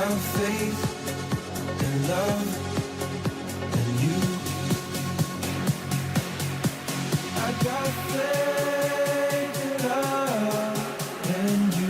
got faith and love and you. I got faith and love and you.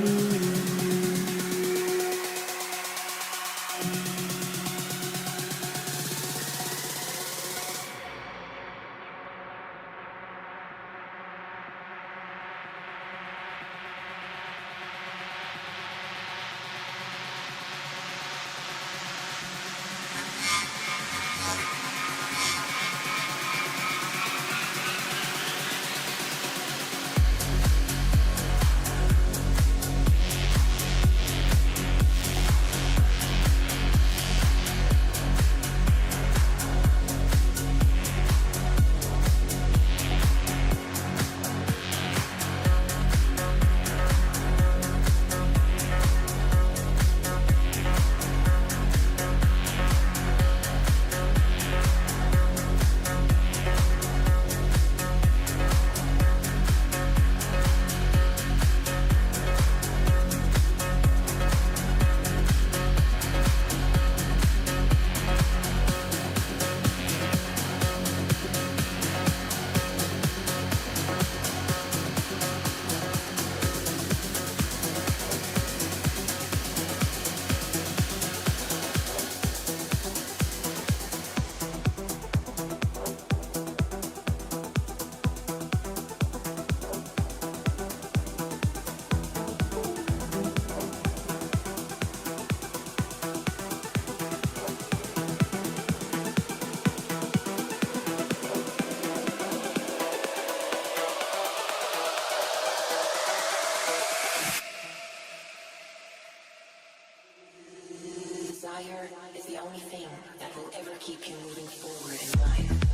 Desire is the only thing that will ever keep you moving forward in life.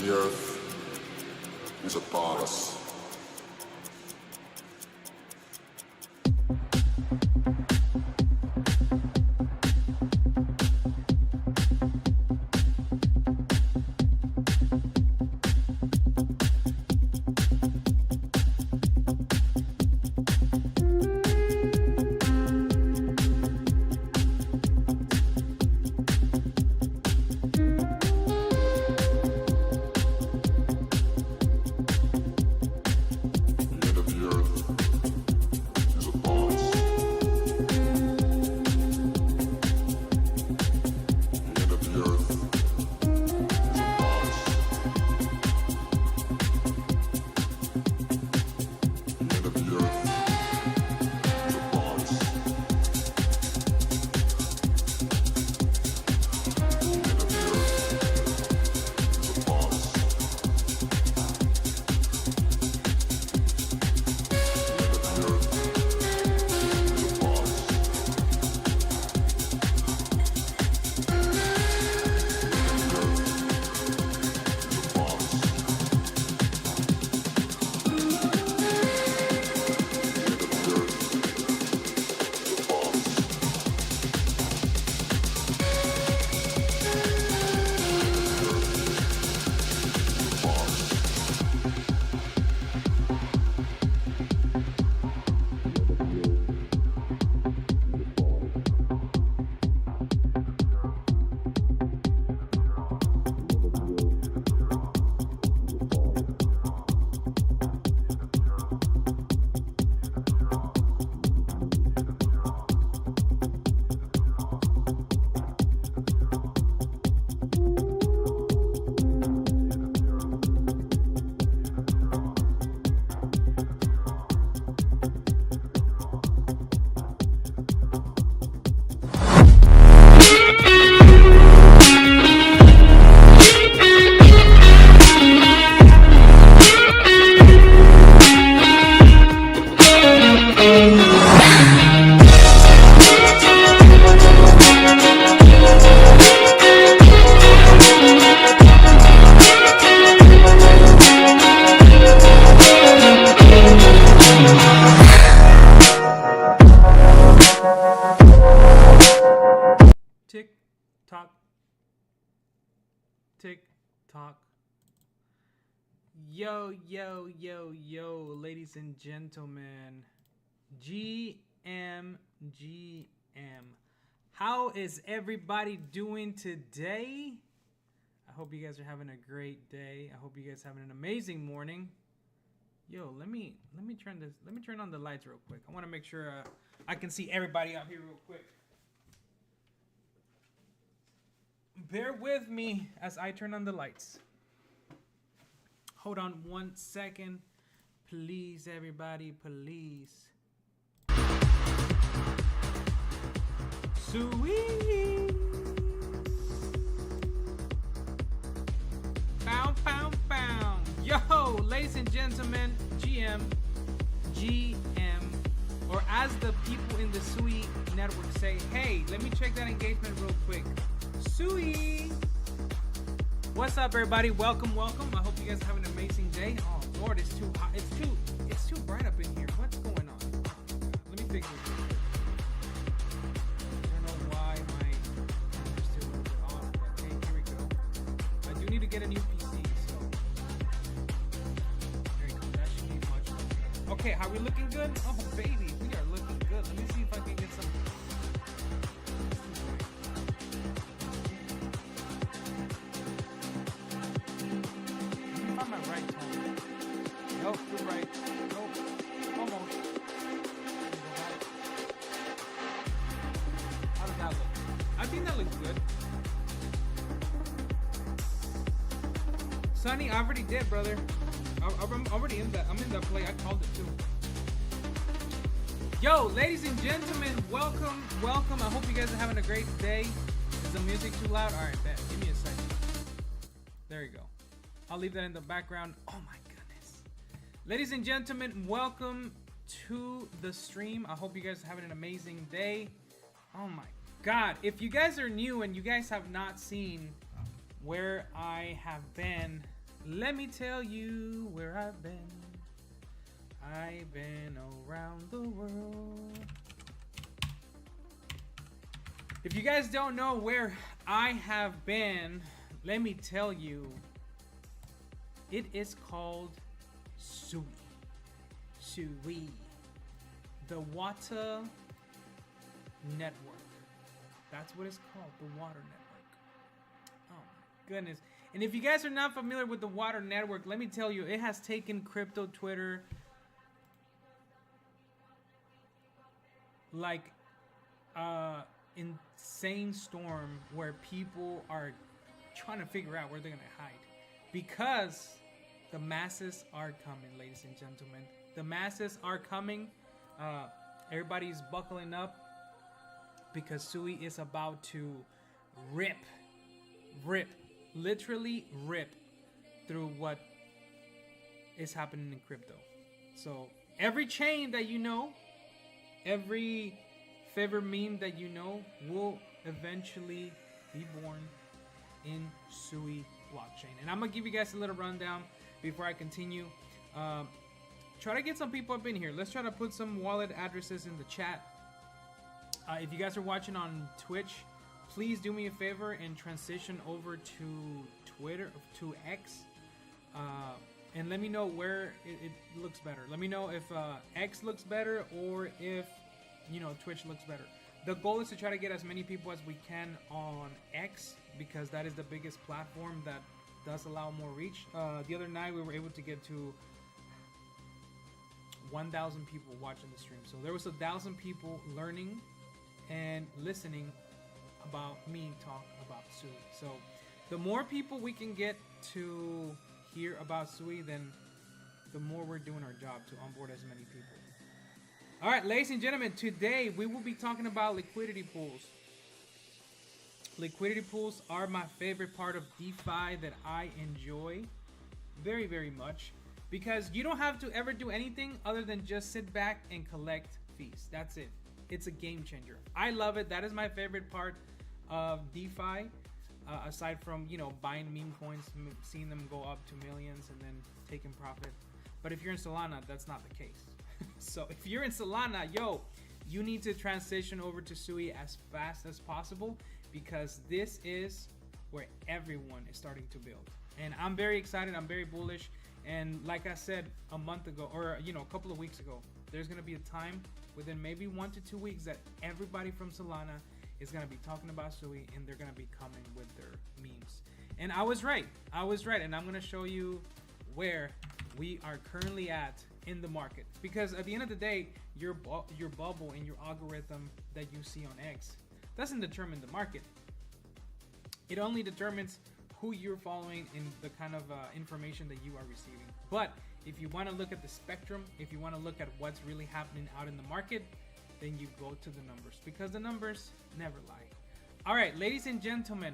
the earth is upon us. Tick tock, tick tock. Yo, yo, yo, yo, ladies and gentlemen. GM. How is everybody doing today? I hope you guys are having a great day. I hope you guys having an amazing morning. Yo, let me turn this. Let me turn on the lights real quick. I want to make sure I can see everybody out here real quick. Bear with me as I turn on the lights. Hold on 1 second. Please, everybody, please. SUI. Bow, bow, bow. Yo, ladies and gentlemen, GM, or as the people in the SUI network say, hey, let me check that engagement real quick. SUI. What's up, everybody? Welcome. I hope you guys have an amazing day. Oh Lord, it's too hot. It's too bright up in here. What's going on? Oh, my God. Let me fix this. I don't know why my camera's still a little bit off, but hey, here we go. I do need to get a new PC, so there you go. That should be much better. Okay, how we looking good? Oh baby, we are looking good. Let me see if I can get some. Nope, you're right. Nope. Almost. How does that look? I think that looks good. Sonny, I already did, brother. I'm already in that. I'm in that play. I called it too. Yo, ladies and gentlemen, welcome. I hope you guys are having a great day. Is the music too loud? All right, bet. Give me a second. There you go. I'll leave that in the background. Oh my goodness. Ladies and gentlemen, welcome to the stream. I hope you guys are having an amazing day. Oh my God. If you guys are new and you guys have not seen where I have been Let me tell you where I've been. I've been around the world. If you guys don't know where I have been, let me tell you. It is called SUI. SUI. The Water Network. That's what it's called, the Water Network. Oh my goodness. And if you guys are not familiar with the Water Network, let me tell you, it has taken crypto Twitter like insane storm where people are trying to figure out where they're gonna hide, because the masses are coming, ladies and gentlemen. The masses are coming. Everybody's buckling up because SUI is about to rip, literally rip through what is happening in crypto. So every chain that you know, every favorite meme that you know will eventually be born in SUI blockchain. And I'm gonna give you guys a little rundown before I continue. Try to get some people up in here. Let's try to put some wallet addresses in the chat. If you guys are watching on Twitch, please do me a favor and transition over to Twitter, to X, and let me know where it looks better. Let me know if X looks better or if, you know, Twitch looks better. The goal is to try to get as many people as we can on X, because that is the biggest platform that does allow more reach. The other night we were able to get to 1,000 people watching the stream. So there was 1,000 people learning and listening about me talk about SUI. So the more people we can get to hear about SUI, then the more we're doing our job to onboard as many people. All right, ladies and gentlemen, today we will be talking about liquidity pools. Liquidity pools are my favorite part of DeFi that I enjoy very, very much, because you don't have to ever do anything other than just sit back and collect fees. That's it. It's a game changer. I love it. That is my favorite part of DeFi, aside from, you know, buying meme coins, seeing them go up to millions and then taking profit. But if you're in Solana, that's not the case. So if you're in Solana, yo, you need to transition over to SUI as fast as possible, because this is where everyone is starting to build. And I'm very excited. I'm very bullish. And like I said a month ago, or, you know, a couple of weeks ago, there's going to be a time within maybe 1 to 2 weeks that everybody from Solana is going to be talking about SUI, and they're going to be coming with their memes. And I was right. And I'm going to show you where we are currently at in the market, because at the end of the day, your bubble and your algorithm that you see on X doesn't determine the market. It only determines who you're following and the kind of information that you are receiving. But if you want to look at the spectrum, if you want to look at what's really happening out in the market, then you go to the numbers, because the numbers never lie. All right, ladies and gentlemen,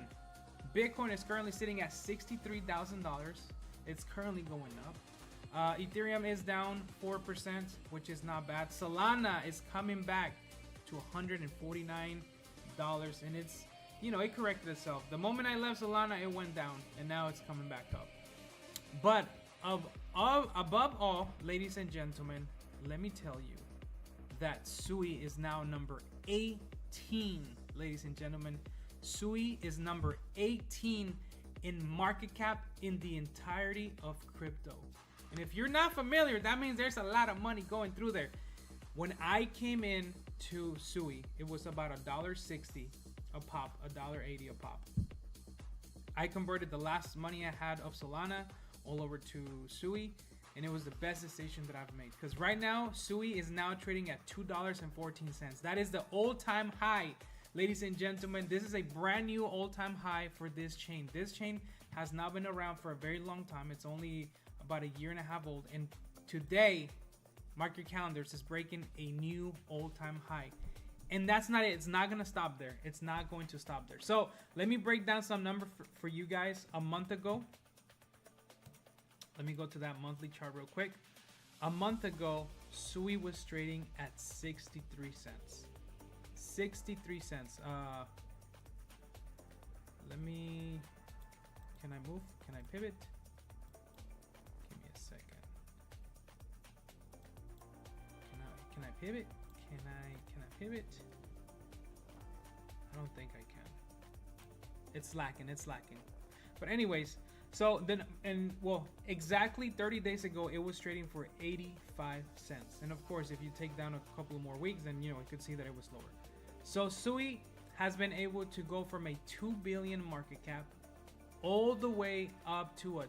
Bitcoin is currently sitting at $63,000. It's currently going up. Ethereum is down 4%, which is not bad. Solana is coming back to $149, and it's, you know, it corrected itself. The moment I left Solana, it went down, and now it's coming back up. But above all, ladies and gentlemen, let me tell you that SUI is now number 18, ladies and gentlemen. SUI is number 18 in market cap in the entirety of crypto. And if you're not familiar, that means there's a lot of money going through there. When I came in to SUI, it was about $1.60 a pop, $1.80 a pop. I converted the last money I had of Solana all over to SUI, and it was the best decision that I've made, because right now SUI is now trading at $2.14. That is the all-time high, ladies and gentlemen. This is a brand new all-time high for this chain. This chain has not been around for a very long time. It's only about a year and a half old, and today, mark your calendars, is breaking a new all-time high. And that's not it. It's not going to stop there. It's not going to stop there. So let me break down some number for you guys. A month ago, let me go to that monthly chart real quick. A month ago, SUI was trading at 63 cents. 63 cents. Let me, can I move? Can I pivot? Can I pivot? Can I pivot? I don't think I can. It's lacking. It's lacking. But anyways, so then, and well, exactly 30 days ago, it was trading for 85 cents. And of course, if you take down a couple more weeks, then you know you could see that it was lower. So SUI has been able to go from a 2 billion market cap all the way up to a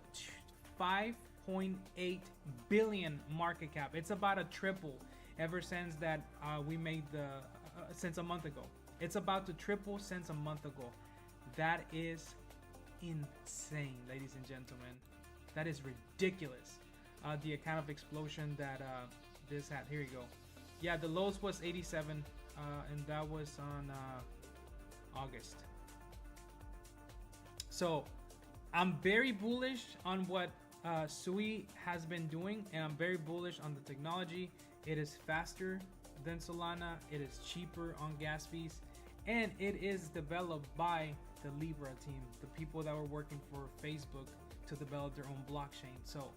5.8 billion market cap. It's about a triple ever since that we made the since a month ago. It's about to triple since a month ago. That is insane, ladies and gentlemen. That is ridiculous. The kind of explosion that this had. Here you go. Yeah, the lows was 87, and that was on August. So I'm very bullish on what SUI has been doing, and I'm very bullish on the technology. It is faster than Solana. It is cheaper on gas fees, and it is developed by the Libra team, the people that were working for Facebook to develop their own blockchain. So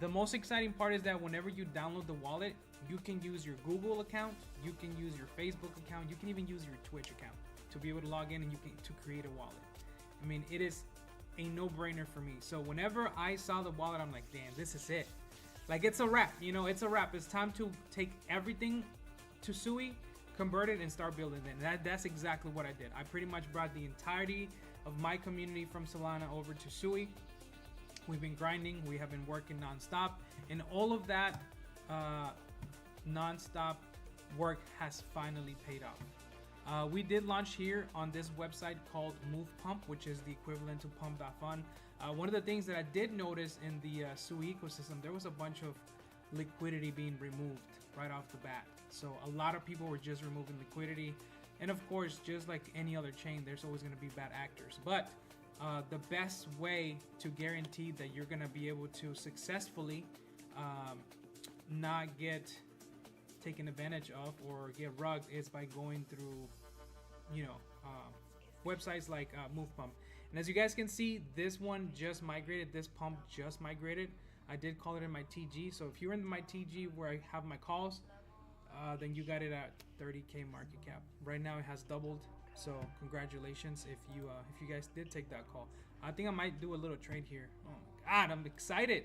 the most exciting part is that whenever you download the wallet, you can use your Google account, you can use your Facebook account, you can even use your Twitch account to be able to log in and you can to create a wallet. I mean, it is a no-brainer for me. So whenever I saw the wallet, I'm like, damn, this is it. Like, it's a wrap, you know, it's a wrap. It's time to take everything to SUI, convert it, and start building it. That's exactly what I did. I pretty much brought the entirety of my community from Solana over to SUI. We've been grinding, we have been working non-stop, and all of that non-stop work has finally paid off. We did launch here on this website called Move Pump, which is the equivalent to pump.fun. One of the things that I did notice in the SUI ecosystem, there was a bunch of liquidity being removed right off the bat. So a lot of people were just removing liquidity. And of course, just like any other chain, there's always going to be bad actors. But the best way to guarantee that you're going to be able to successfully not get taken advantage of or get rugged is by going through, you know, websites like Move Pump. And as you guys can see, this one just migrated. This pump just migrated. I did call it in my TG. So if you're in my TG where I have my calls, then you got it at 30K market cap. Right now it has doubled. So congratulations if you guys did take that call. I think I might do a little trade here. Oh my God, I'm excited.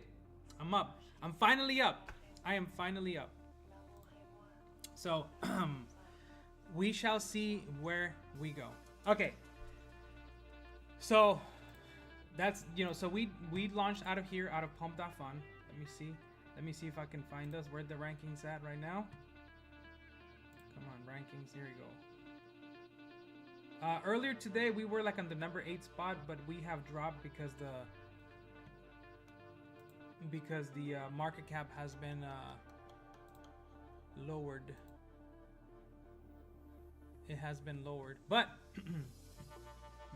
I'm up. I'm finally up. I am finally up. So we shall see where we go. Okay. So that's, you know, so we launched out of here, out of pump.fun. Let me see if I can find us where the rankings at right now. Come on, rankings, here we go. Earlier today we were like on the number 8 spot, but we have dropped because the market cap has been lowered. It has been lowered, but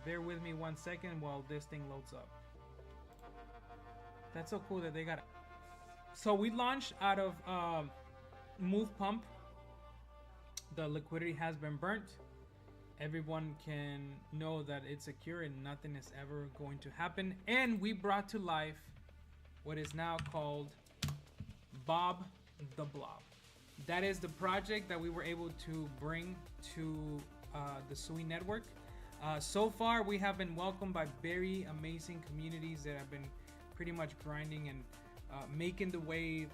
bear with me 1 second while this thing loads up. That's so cool that they got it. So we launched out of Move Pump. The liquidity has been burnt. Everyone can know that it's secure and nothing is ever going to happen. And we brought to life what is now called Bob the Blob. That is the project that we were able to bring to the SUI network. So far, we have been welcomed by very amazing communities that have been pretty much grinding and making the wave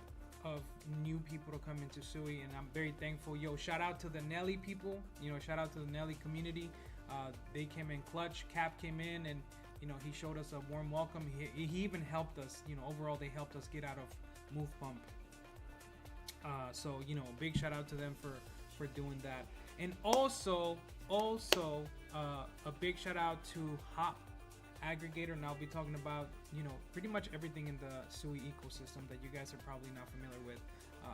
of new people to come into SUI, and I'm very thankful. Yo, shout out to the Nelly people. You know, shout out to the Nelly community. They came in clutch. Cap came in, and you know, he showed us a warm welcome. He even helped us. You know, overall, they helped us get out of Move Pump. So you know, big shout out to them for doing that. And also a big shout out to Hop Aggregator, and I'll be talking about, you know, pretty much everything in the SUI ecosystem that you guys are probably not familiar with.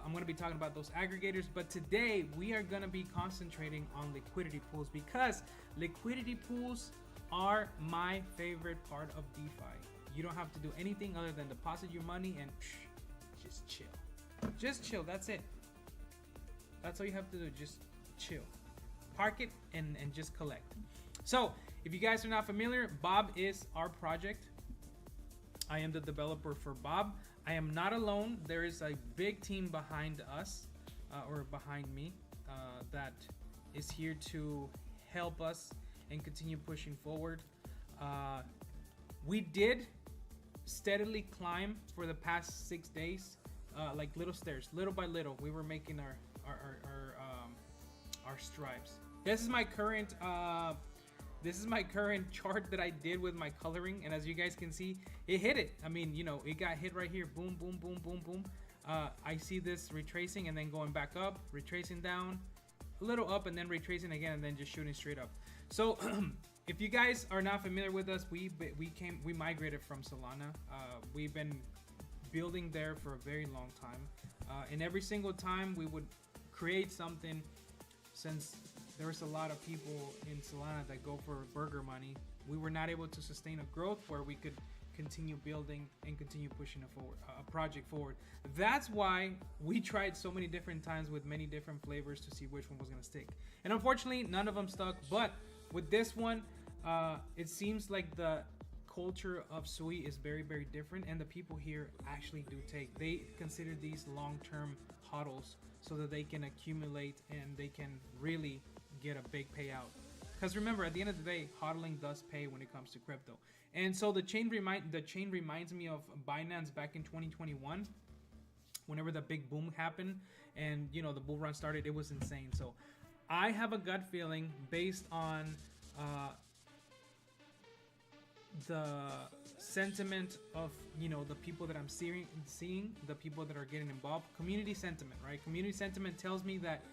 I'm going to be talking about those aggregators, but today we are going to be concentrating on liquidity pools, because liquidity pools are my favorite part of DeFi. You don't have to do anything other than deposit your money and just chill. Just chill. That's it. That's all you have to do. Just chill. Park it and just collect. So if you guys are not familiar, Bob is our project. I am the developer for Bob. I am not alone. There is a big team behind us. or behind me that is here to help us and continue pushing forward. We did steadily climb for the past 6 days, like little stairs, little by little. We were making our strides. This is my current chart that I did with my coloring, and as you guys can see, it hit it. I mean, you know, it got hit right here. Boom, boom, boom, boom, boom. I see this retracing and then going back up, retracing down, a little up, and then retracing again, and then just shooting straight up. So if you guys are not familiar with us, we migrated from Solana. We've been building there for a very long time, and every single time we would create something, since there was a lot of people in Solana that go for burger money, we were not able to sustain a growth where we could continue building and continue pushing a project forward. That's why we tried so many different times with many different flavors to see which one was going to stick. And unfortunately, none of them stuck. But with this one, it seems like the culture of SUI is very, very different, and the people here actually do take. They consider these long-term hodls so that they can accumulate and they can really get a big payout. Because remember, at the end of the day, hodling does pay when it comes to crypto. And so the chain reminds me of Binance back in 2021, whenever the big boom happened and, you know, the bull run started. It was insane. So I have a gut feeling based on the sentiment of, you know, the people that I'm seeing, the people that are getting involved. Community sentiment, right? Community sentiment tells me that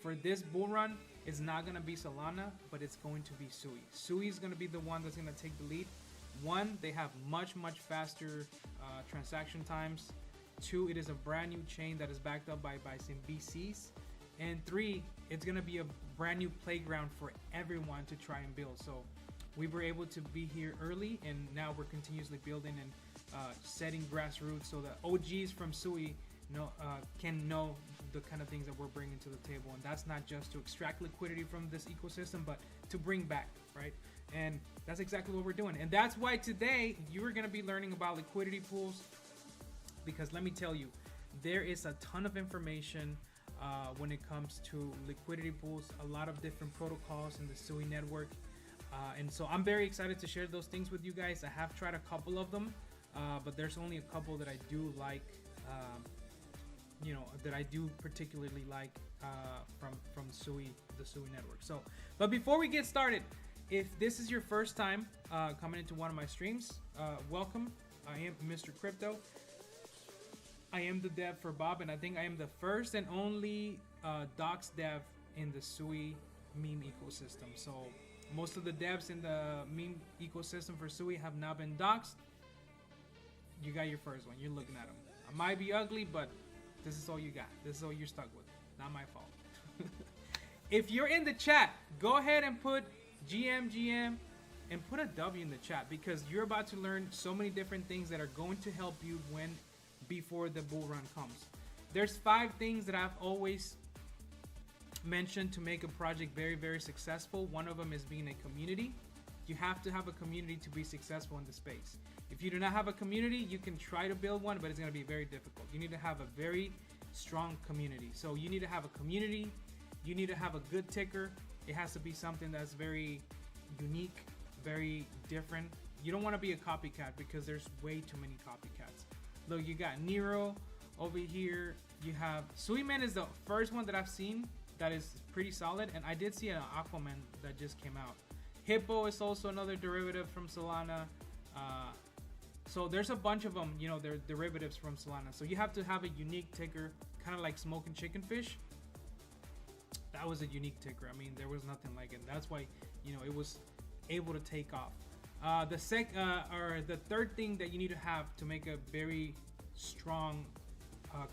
for this bull run, it's not going to be Solana, but it's going to be SUI. SUI is going to be the one that's going to take the lead. One, they have much faster transaction times. Two, it is a brand new chain that is backed up by some VCs. And three, it's going to be a brand new playground for everyone to try and build. So we were able to be here early, and now we're continuously building and setting grassroots so that OGs from SUI can know the kind of things that we're bringing to the table. And that's not just to extract liquidity from this ecosystem, but to bring back, right? And that's exactly what we're doing. And that's why today you're going to be learning about liquidity pools, because let me tell you, there is a ton of information when it comes to liquidity pools, a lot of different protocols in the SUI network. And so I'm very excited to share those things with you guys. I have tried a couple of them, but there's only a couple that I do like, that I do particularly like from SUI, the SUI network. So, but before we get started, if this is your first time coming into one of my streams, welcome. I am Mr. Crypto. I am the dev for Bob, and I think I am the first and only docs dev in the SUI meme ecosystem. So most of the devs in the meme ecosystem for SUI have now been doxed. You got your first one. You're looking at them. I might be ugly, but this is all you got. This is all you're stuck with. Not my fault. If you're in the chat, go ahead and put GM and put a W in the chat, because you're about to learn so many different things that are going to help you before the bull run comes. There's 5 things that I've always mentioned to make a project very, very successful. One of them is being a community. You have to have a community to be successful in the space. If you do not have a community, you can try to build one, but it's going to be very difficult. You need to have a very strong community. So you need to have a community. You need to have a good ticker. It has to be something that's very unique, very different. You don't want to be a copycat, because there's way too many copycats. Look, you got Nero over here. You have Suiman is the first one that I've seen that is pretty solid, and I did see an Aquaman that just came out. Hippo is also another derivative from Solana. So there's a bunch of them, they're derivatives from Solana. So you have to have a unique ticker, kind of like Smoking Chicken Fish. That was a unique ticker. I mean, there was nothing like it. That's why, it was able to take off. The third thing that you need to have to make a very strong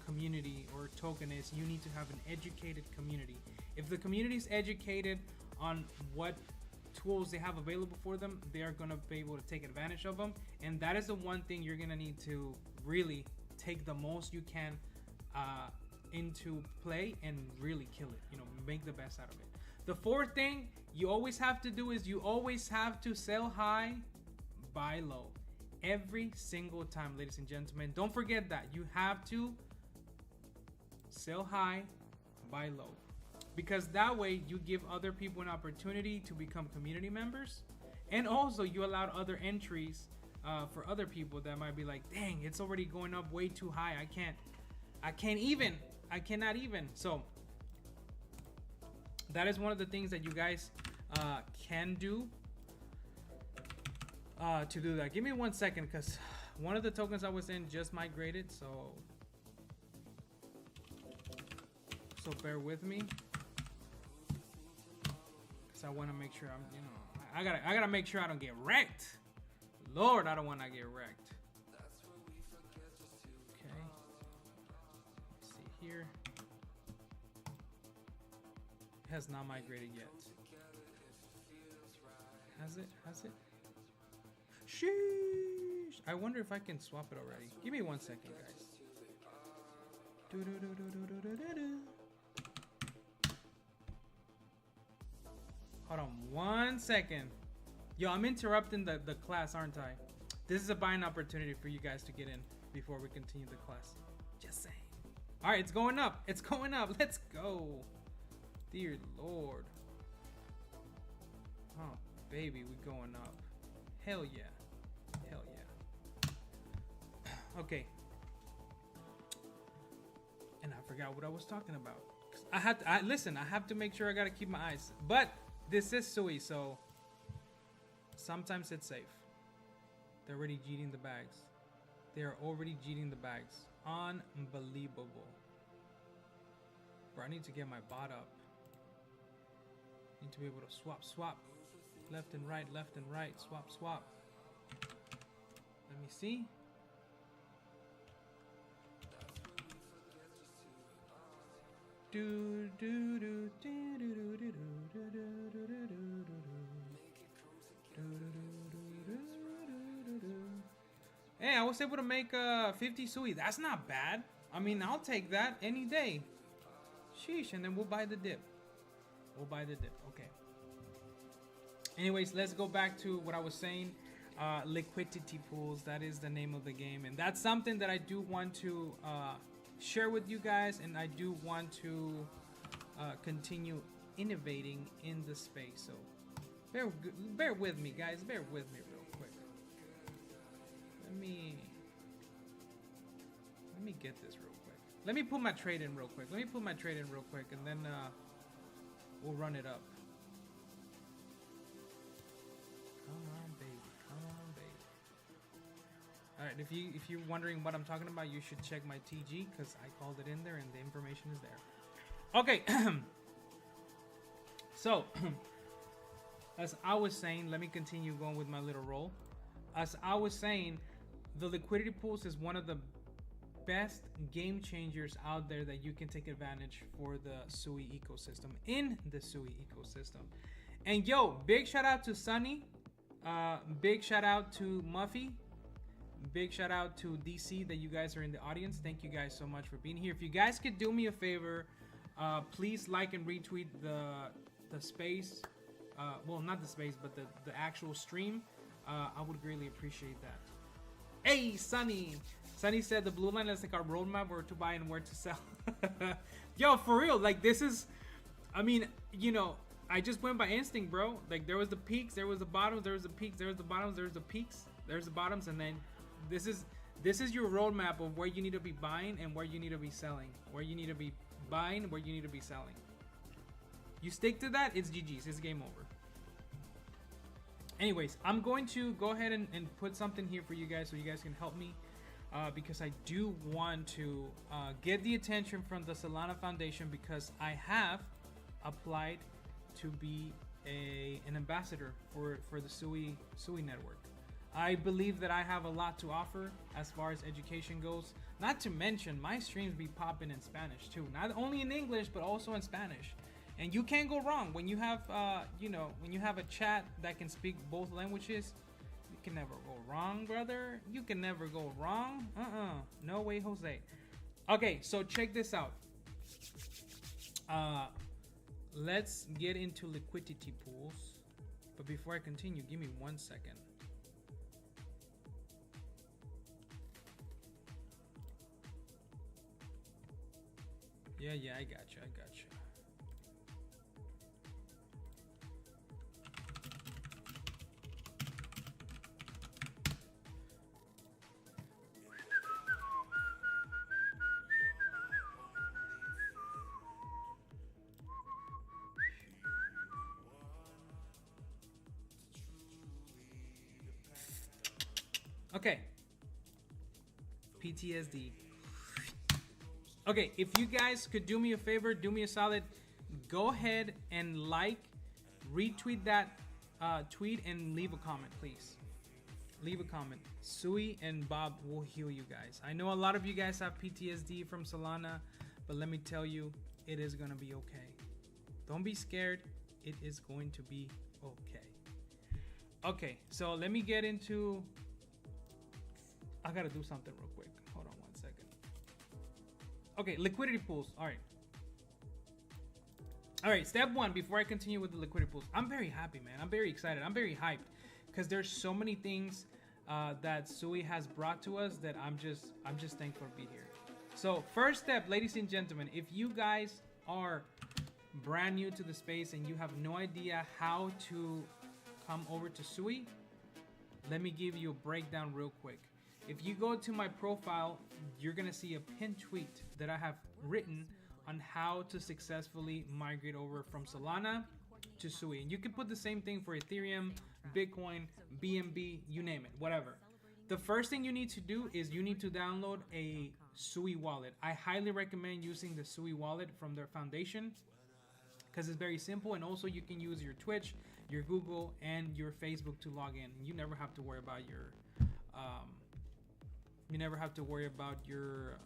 community or token is you need to have an educated community. If the community is educated on what tools they have available for them, they are going to be able to take advantage of them. And that is the one thing you're going to need to really take the most you can into play and really kill it, make the best out of it. The fourth thing you always have to do is you always have to sell high, buy low. Every single time, ladies and gentlemen. Don't forget that. You have to sell high, buy low, because that way you give other people an opportunity to become community members, and also you allow other entries for other people that might be like, dang, it's already going up way too high. I cannot even. So that is one of the things that you guys can do to do that. Give me 1 second, because one of the tokens I was in just migrated, so bear with me, because I want to make sure I'm, I gotta make sure I don't get wrecked. Lord, I don't want to get wrecked. Okay, let's see here. It has not migrated yet. Has it? Sheesh. I wonder if I can swap it already. Give me 1 second, guys. Hold on 1 second. Yo, I'm interrupting the class, aren't I? This is a buying opportunity for you guys to get in before we continue the class. Just saying. All right, it's going up. It's going up. Let's go. Dear Lord. Oh, baby, we're going up. Hell yeah. Hell yeah. Okay. And I forgot what I was talking about. I have to make sure I gotta keep my eyes. But this is SUI, so sometimes it's safe. They're already cheating the bags. They're already cheating the bags. Unbelievable. Bro, I need to get my bot up. Need to be able to swap. Left and right, swap. Let me see. Hey, I was able to make 50 SUI. That's not bad. I mean, I'll take that any day. Sheesh, and then we'll buy the dip. Okay. Anyways, let's go back to what I was saying. Liquidity pools, that is the name of the game, and that's something that I do want to share with you guys, and I do want to continue innovating in the space. So bear with me, guys. Bear with me real quick. Let me get this real quick. Let me put my trade in real quick. And then we'll run it up. Come on, baby. All right, if you're wondering what I'm talking about, you should check my TG, because I called it in there and the information is there. Okay. So as I was saying, let me continue going with my little roll. As I was saying, the liquidity pools is one of the best game changers out there that you can take advantage for the SUI ecosystem, in the SUI ecosystem. And yo, big shout out to Sunny, big shout out to Muffy, big shout out to DC, that you guys are in the audience. Thank you guys so much for being here. If you guys could do me a favor, please like and retweet the space, well, not the space, but the actual stream. I would greatly appreciate that. Hey, Sunny said the blue line is like our roadmap, where to buy and where to sell. Yo, for real, like, this is, I mean, I just went by instinct, bro. Like, there was the peaks, there was the bottoms, there was the peaks, there was the bottoms, there's the peaks, there's the bottoms, and then this is your roadmap of where you need to be buying and where you need to be selling. Where you need to be buying, where you need to be selling. You stick to that, it's GG's, it's game over. Anyways, I'm going to go ahead and put something here for you guys, so you guys can help me, because I do want to get the attention from the Solana Foundation, because I have applied to be an ambassador for the SUI network. I believe that I have a lot to offer as far as education goes. Not to mention, my streams be popping in Spanish too. Not only in English, but also in Spanish. And you can't go wrong when you have, when you have a chat that can speak both languages. You can never go wrong, brother. You can never go wrong. No way, Jose. Okay, so check this out. Let's get into liquidity pools. But before I continue, give me 1 second. Yeah, I got you. Okay. PTSD. Okay, if you guys could do me a favor, do me a solid, go ahead and retweet that tweet and leave a comment, please. Leave a comment. Sui and Bob will heal you guys. I know a lot of you guys have PTSD from Solana, but let me tell you, it is gonna be okay. Don't be scared. It is going to be okay. Okay, so let me get into. I gotta do something real quick. Hold on 1 second. Okay, liquidity pools. All right, step one, before I continue with the liquidity pools, I'm very happy, man. I'm very excited. I'm very hyped because there's so many things that SUI has brought to us that I'm just thankful to be here. So first step, ladies and gentlemen, if you guys are brand new to the space and you have no idea how to come over to SUI, let me give you a breakdown real quick. If you go to my profile, you're gonna see a pinned tweet that I have written on how to successfully migrate over from Solana to SUI. And you can put the same thing for Ethereum, Bitcoin, BNB, you name it, whatever. The first thing you need to do is you need to download a SUI wallet. I highly recommend using the SUI wallet from their foundation because it's very simple, and also you can use your Twitch, your Google, and your Facebook to log in. You never have to worry about your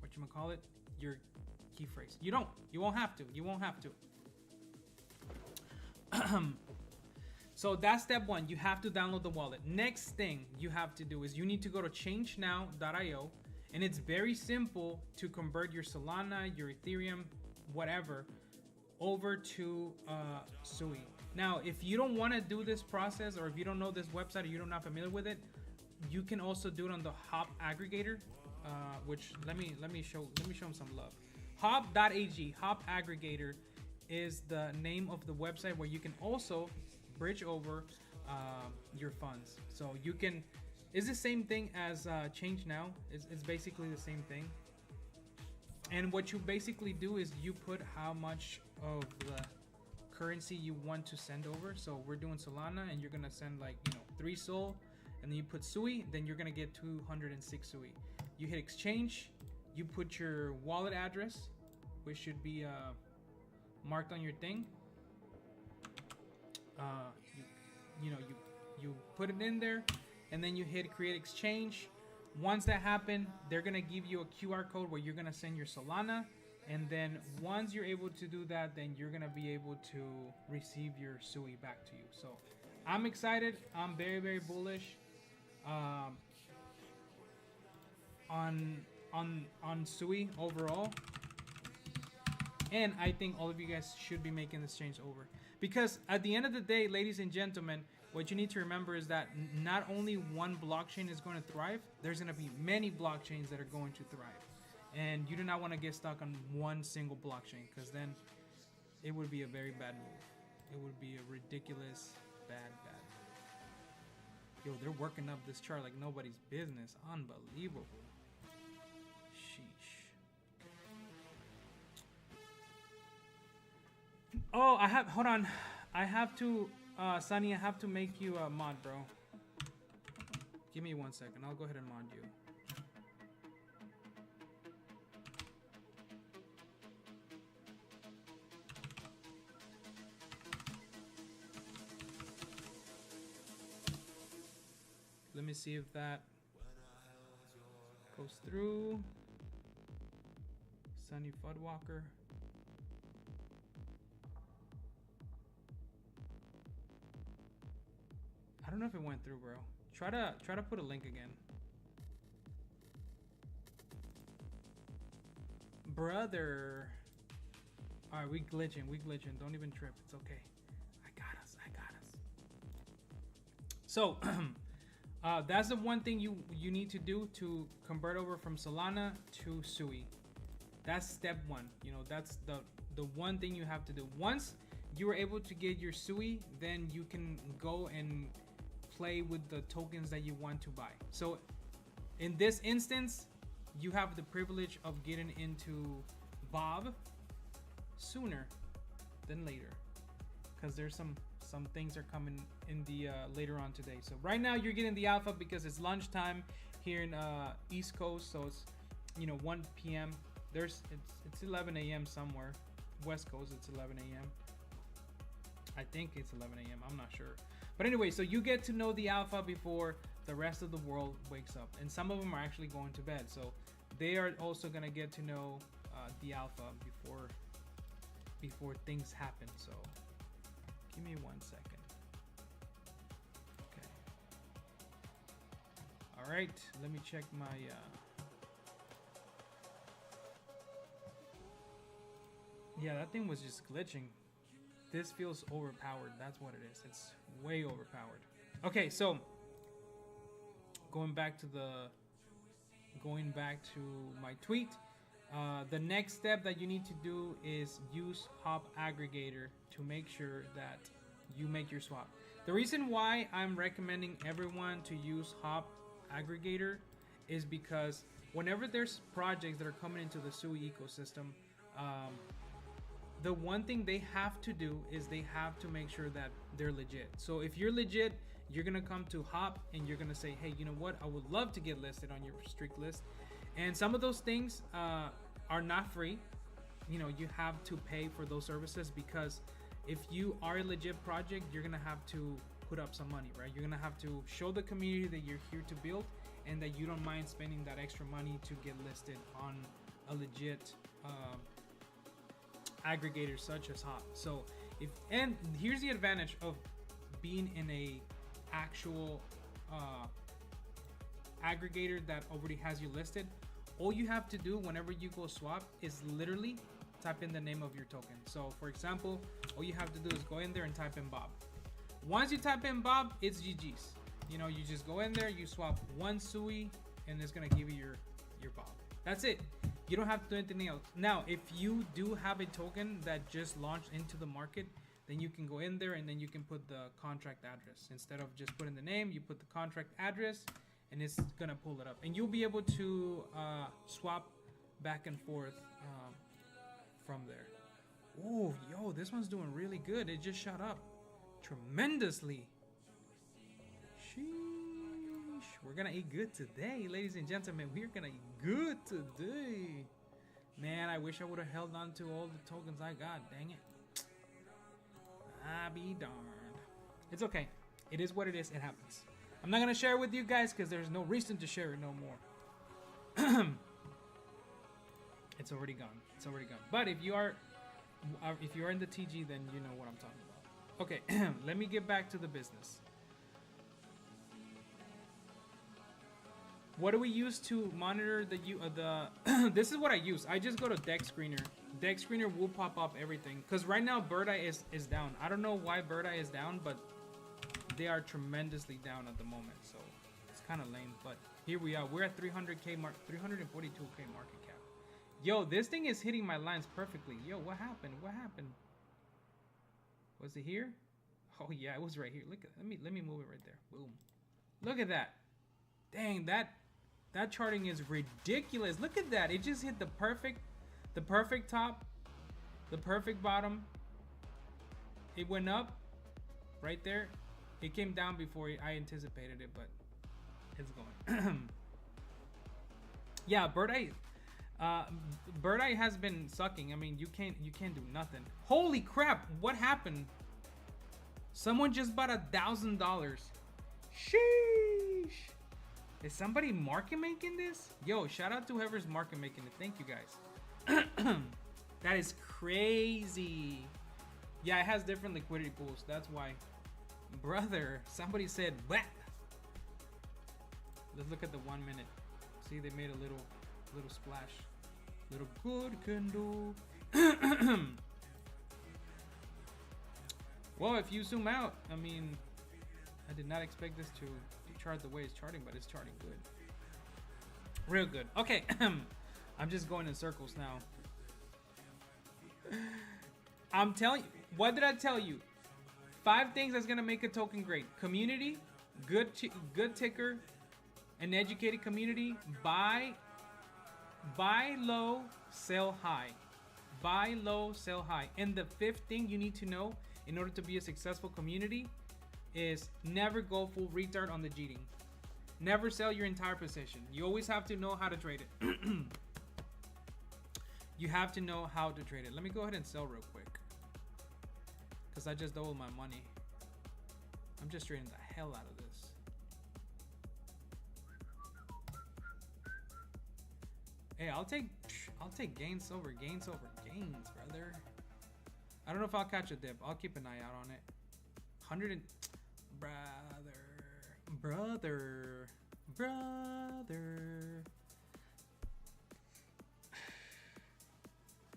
whatchamacallit, your key phrase. You won't have to. So that's step one. You have to download the wallet. Next thing you have to do is you need to go to changenow.io, and it's very simple to convert your Solana, your Ethereum, whatever, over to SUI. Now, if you don't want to do this process, or if you don't know this website or you're not familiar with it, you can also do it on the Hop aggregator, which let me show them some love. Hop.ag, Hop aggregator, is the name of the website where you can also bridge over your funds. So you can, it's the same thing as Change Now. It's basically the same thing. And what you basically do is you put how much of the currency you want to send over. So we're doing Solana, and you're gonna send 3 Sol, and then you put SUI, then you're gonna get 206 SUI. You hit exchange, you put your wallet address, which should be marked on your thing. You put it in there, and then you hit create exchange. Once that happens, they're gonna give you a QR code where you're gonna send your Solana, and then once you're able to do that, then you're gonna be able to receive your SUI back to you. So I'm excited. I'm very, very bullish on SUI overall, and I think all of you guys should be making this change over, because at the end of the day, ladies and gentlemen, what you need to remember is that not only one blockchain is going to thrive, there's going to be many blockchains that are going to thrive, and you do not want to get stuck on one single blockchain, because then it would be a very bad move. It would be a ridiculous bad. Yo, they're working up this chart like nobody's business. Unbelievable. Sheesh. Oh, hold on. I have to, Sunny, I have to make you a mod, bro. Give me 1 second. I'll go ahead and mod you. Let me see if that goes through. Sunny Fudwalker. I don't know if it went through, bro. Try to put a link again. Brother. Alright, we glitching. Don't even trip. It's okay. I got us. So that's the one thing you need to do to convert over from Solana to SUI. That's step one. That's the one thing you have to do. Once you are able to get your SUI, then you can go and play with the tokens that you want to buy. So in this instance, you have the privilege of getting into Bob sooner than later, because there's some some things are coming in the later on today. So right now you're getting the alpha because it's lunchtime here in East Coast, so it's 1 p.m. It's 11 a.m. somewhere. West Coast it's 11 a.m. I think it's 11 a.m. I'm not sure. But anyway, so you get to know the alpha before the rest of the world wakes up, and some of them are actually going to bed, so they are also gonna get to know the alpha before things happen. So give me 1 second. Okay. All right, let me check my yeah, that thing was just glitching. This feels overpowered. That's what it is. It's way overpowered. Okay, so going back to my tweet. The next step that you need to do is use Hop Aggregator to make sure that you make your swap. The reason why I'm recommending everyone to use Hop Aggregator is because whenever there's projects that are coming into the SUI ecosystem, the one thing they have to do is they have to make sure that they're legit. So if you're legit, you're gonna come to Hop and you're gonna say, hey, you know what? I would love to get listed on your strict list. And some of those things are not free. You have to pay for those services, because if you are a legit project, you're gonna have to put up some money, right? You're gonna have to show the community that you're here to build and that you don't mind spending that extra money to get listed on a legit aggregator such as Hop. So and here's the advantage of being in a actual aggregator that already has you listed. All you have to do whenever you go swap is literally type in the name of your token. So for example, all you have to do is go in there and type in Bob. Once you type in Bob, it's GG's. You just go in there, you swap one SUI, and it's gonna give you your Bob. That's it. You don't have to do anything else. Now, if you do have a token that just launched into the market, then you can go in there and then you can put the contract address. Instead of just putting the name, you put the contract address, and it's gonna pull it up. And you'll be able to swap back and forth from there. Oh, yo, this one's doing really good. It just shot up tremendously. Sheesh. We're gonna eat good today, ladies and gentlemen. We're gonna eat good today. Man, I wish I would have held on to all the tokens I got. Dang it. I be darned. It's okay. It is what it is. It happens. I'm not gonna share it with you guys because there's no reason to share it no more. It's already gone. It's already gone. But if you are in the TG, then you know what I'm talking about. Okay, let me get back to the business. What do we use to monitor the this is what I use. I just go to Deck Screener. Deck Screener will pop up everything, because right now Bird Eye is down. I don't know why Bird Eye is down, but they are tremendously down at the moment, so it's kind of lame. But here we are. We're at 342K market cap. Yo, this thing is hitting my lines perfectly. Yo, what happened? What happened? Was it here? Oh yeah, it was right here. Look at, let me move it right there. Boom. Look at that. Dang, that charting is ridiculous. Look at that. It just hit the perfect top, the perfect bottom. It went up right there. It came down before I anticipated it, but it's going. Yeah, Bird Eye has been sucking. I mean, you can't do nothing. Holy crap! What happened? Someone just bought $1,000. Sheesh! Is somebody market making this? Yo, shout out to whoever's market making it. Thank you guys. That is crazy. Yeah, it has different liquidity pools. That's why. Brother, somebody said what? Let's look at the 1 minute. See, they made a little splash. Little good can do. Well, if you zoom out, I mean, I did not expect this to chart the way it's charting, but it's charting good. Real good. Okay. I'm just going in circles now. I'm telling you, what did I tell you? 5 things that's gonna make a token great: community, good ticker, an educated community, buy low, sell high. Buy low, sell high. And the 5th thing you need to know in order to be a successful community is never go full retard on the cheating. Never sell your entire position. You always have to know how to trade it. You have to know how to trade it. Let me go ahead and sell real quick, because I just doubled my money. I'm just trading the hell out of this. Hey, I'll take gains over gains, brother. I don't know if I'll catch a dip. I'll keep an eye out on it. 100 and brother.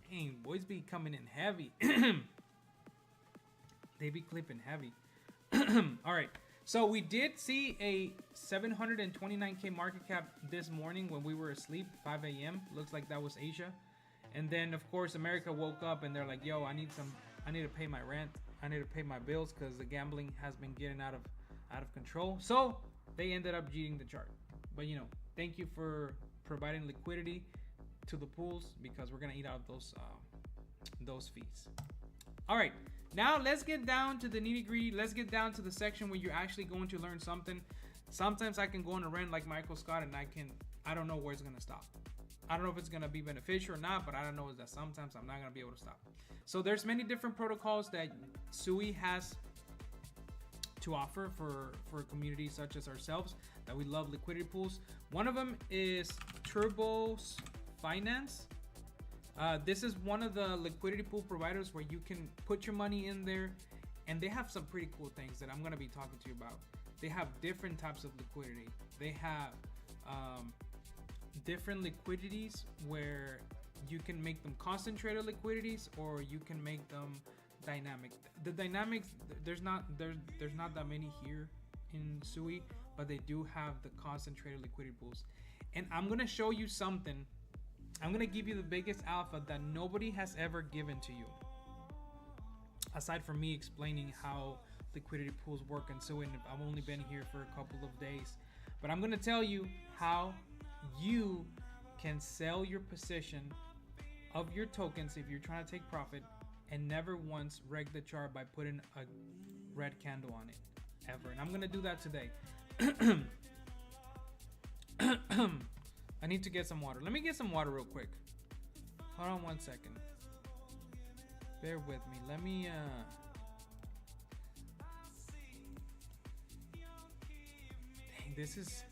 Dang, boys be coming in heavy. They be clipping heavy. All right. So we did see a 729K market cap this morning when we were asleep, 5 a.m. Looks like that was Asia. And then of course America woke up and they're like, yo, I need to pay my rent. I need to pay my bills because the gambling has been getting out of control. So they ended up cheating the chart. But you know, thank you for providing liquidity to the pools, because we're gonna eat out those fees. All right. Now let's get down to the nitty-gritty. Let's get down to the section where you're actually going to learn something. Sometimes I can go on a rant like Michael Scott and I don't know where it's gonna stop. I don't know if it's gonna be beneficial or not, but I don't know is that sometimes I'm not gonna be able to stop. So there's many different protocols that SUI has to offer for communities such as ourselves that we love liquidity pools. One of them is Turbos Finance. This is one of the liquidity pool providers where you can put your money in there, and they have some pretty cool things that I'm going to be talking to you about. They have different types of liquidity. They have different liquidities where you can make them concentrated liquidities, or you can make them dynamic. The dynamics, there's not that many here in SUI, but they do have the concentrated liquidity pools. And I'm going to show you something. I'm going to give you the biggest alpha that nobody has ever given to you, aside from me explaining how liquidity pools work and so, and I've only been here for a couple of days. But I'm going to tell you how you can sell your position of your tokens if you're trying to take profit and never once wreck the chart by putting a red candle on it, ever. And I'm going to do that today. I need to get some water. Let me get some water real quick. Hold on 1 second. Bear with me. Let me dang, this is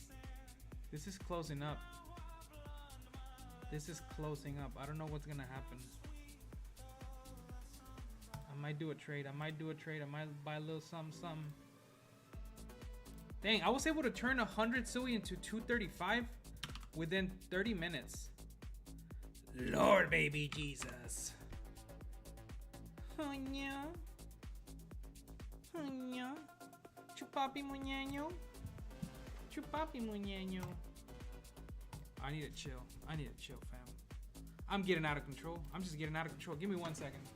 closing up. This is closing up. I don't know what's gonna happen. I might do a trade. I might buy a little something. Dang, I was able to turn 100 SUI into 235 within 30 minutes. Lord baby Jesus. Oh yeah. Oh yeah. Chupapi muñeño. Chupapi muñeño. I need to chill, fam. I'm getting out of control. I'm just getting out of control. Give me 1 second.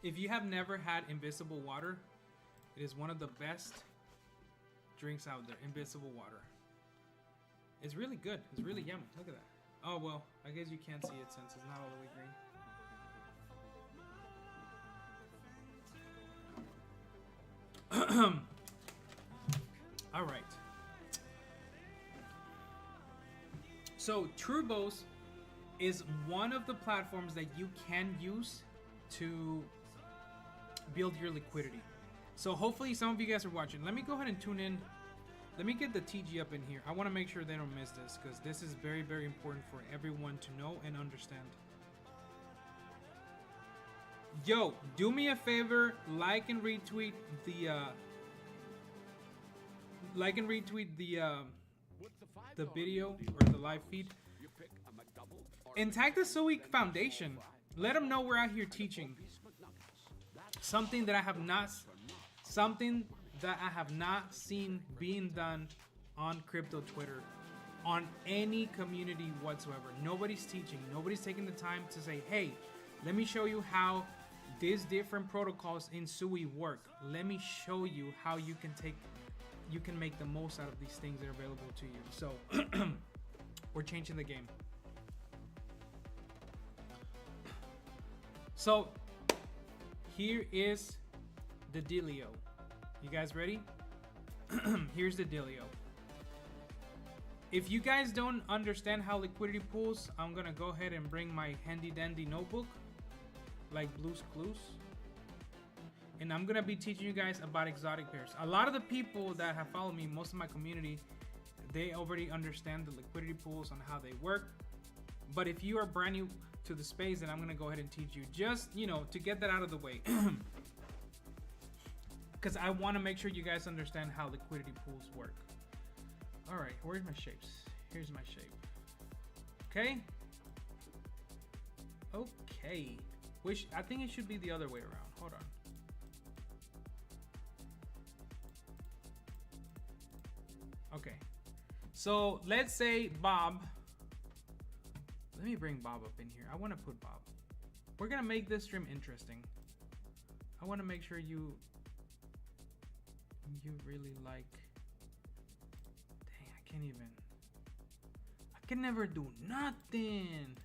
If you have never had invisible water, it is one of the best drinks out there. Invisible water. It's really good. It's really yummy. Look at that. Oh, well, I guess you can't see it since it's not all the way green. All right. So Turbos is one of the platforms that you can use to build your liquidity. So hopefully some of you guys are watching. Let me go ahead and tune in. Let me get the TG up in here. I want to make sure they don't miss this, because this is very, very important for everyone to know and understand. Yo, do me a favor, like and retweet the video or the live feed, and tag the SUI Foundation. Let them know we're out here teaching something that I have not seen being done on crypto Twitter, on any community whatsoever. Nobody's teaching. Nobody's taking the time to say, hey, let me show you how these different protocols in SUI work. Let me show you how you can take you can make the most out of these things that are available to you. So we're changing the game. So here is the dealio. You guys ready? Here's the dealio. If you guys don't understand how liquidity pools, I'm gonna go ahead and bring my handy dandy notebook like Blue's Clues, and I'm gonna be teaching you guys about exotic pairs. A lot of the people that have followed me, most of my community, they already understand the liquidity pools and how they work. But if you are brand new to the space, then I'm gonna go ahead and teach you, just, you know, to get that out of the way. Because I want to make sure you guys understand how liquidity pools work. All right, where's my shapes? Here's my shape. Okay. Okay. Which I think it should be the other way around. Hold on. Okay. So let's say Bob. Let me bring Bob up in here. I want to put Bob. We're gonna make this stream interesting. I want to make sure you really like. I can never do nothing.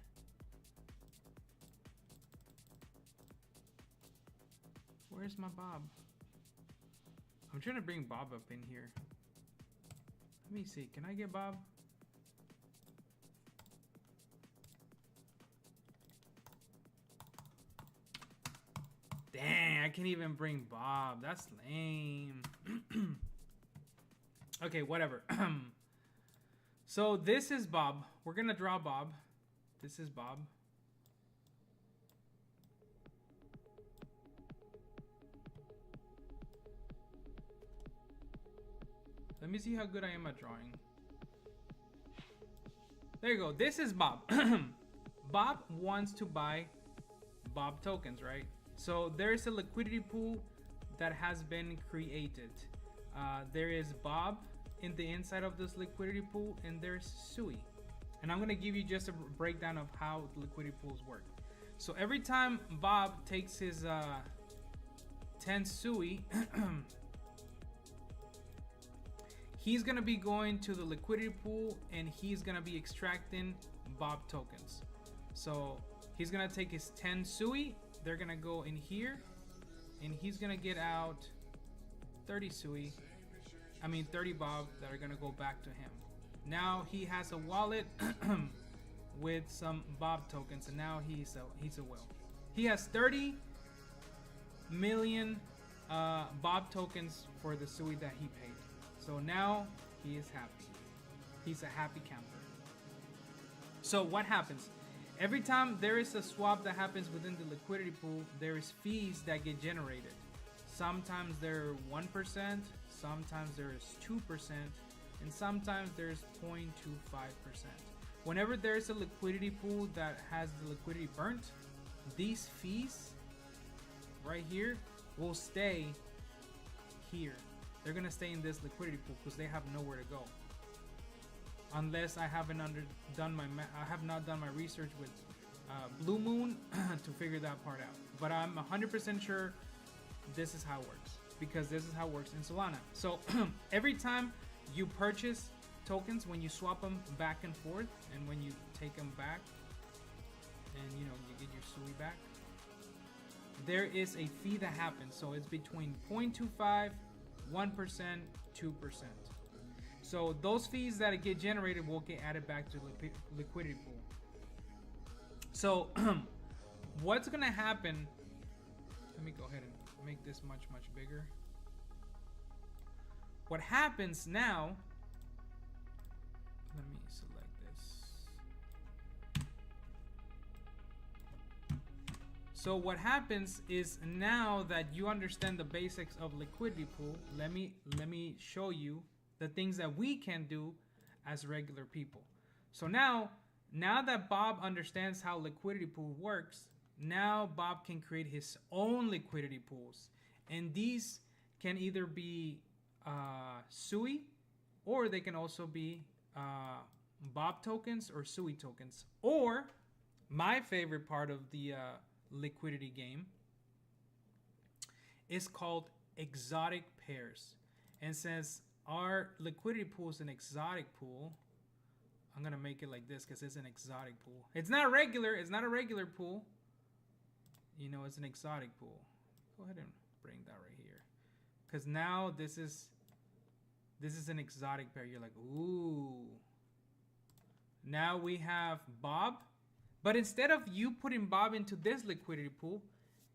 Where's my Bob? I'm trying to bring Bob up in here. Let me see. Can I get Bob? Dang, I can't even bring Bob. That's lame. Okay, whatever. So this is Bob. We're gonna draw Bob. This is Bob. Let me see how good I am at drawing. There you go. This is Bob. Bob wants to buy Bob tokens, right? So there is a liquidity pool that has been created. There is Bob in the inside of this liquidity pool, and there's SUI. And I'm gonna give you just a breakdown of how liquidity pools work. So every time Bob takes his 10 SUI, he's gonna be going to the liquidity pool and he's gonna be extracting Bob tokens. So he's gonna take his 10 SUI, they're gonna go in here, and he's gonna get out 30 SUI. 30 Bob that are gonna go back to him. Now he has a wallet with some Bob tokens, and now he's a whale. He has 30 million Bob tokens for the SUI that he paid. So now he is happy. He's a happy camper. So what happens? Every time there is a swap that happens within the liquidity pool, there is fees that get generated. Sometimes they're 1%, sometimes there's 2%, and sometimes there's 0.25%. Whenever there's a liquidity pool that has the liquidity burnt, these fees right here will stay here. They're gonna stay in this liquidity pool because they have nowhere to go. Unless I haven't I have not done my research with Blue Moon to figure that part out. But I'm 100% sure this is how it works, because this is how it works in Solana. So every time you purchase tokens, when you swap them back and forth, and when you take them back, and you get your SUI back, there is a fee that happens. So it's between 0.25, 1%, 2%. So those fees that get generated will get added back to the liquidity pool. So what's gonna happen? Let me go ahead and make this much bigger. What happens now, let me select this. So what happens is, now that you understand the basics of liquidity pool, let me show you the things that we can do as regular people. So now that Bob understands how liquidity pool works, now Bob can create his own liquidity pools, and these can either be SUI, or they can also be Bob tokens or SUI tokens, or my favorite part of the liquidity game is called exotic pairs. And since our liquidity pool is an exotic pool. I'm gonna make it like this because it's an exotic pool. It's not regular. It's not a regular pool. You know, it's an exotic pool. Go ahead and bring that right here, because now this is an exotic pair. You're like, ooh. Now we have Bob, but instead of you putting Bob into this liquidity pool,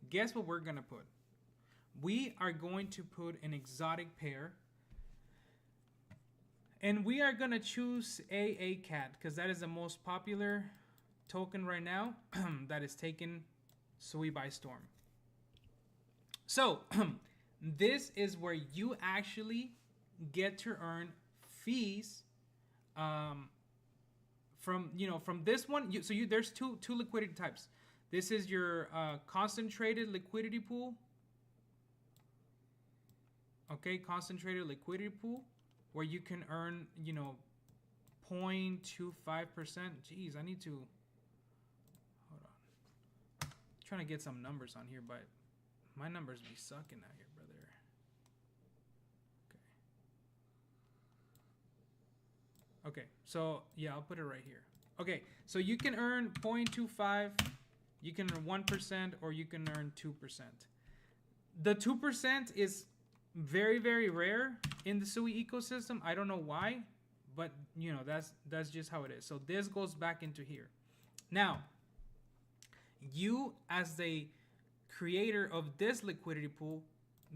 guess what we're gonna put? We are going to put an exotic pair. And we are going to choose AACAT because that is the most popular token right now that is taking SUI by storm. So this is where you actually get to earn fees from this one. There's two liquidity types. This is your concentrated liquidity pool. Okay, concentrated liquidity pool, where you can earn, 0.25%. Jeez, I need to, hold on. I'm trying to get some numbers on here, but my numbers be sucking out here, brother. Okay, so yeah, I'll put it right here. Okay, so you can earn 0.25, you can earn 1%, or you can earn 2%. The 2% is very, very rare in the SUI ecosystem. I don't know why, but that's just how it is. So this goes back into here. Now, you as the creator of this liquidity pool,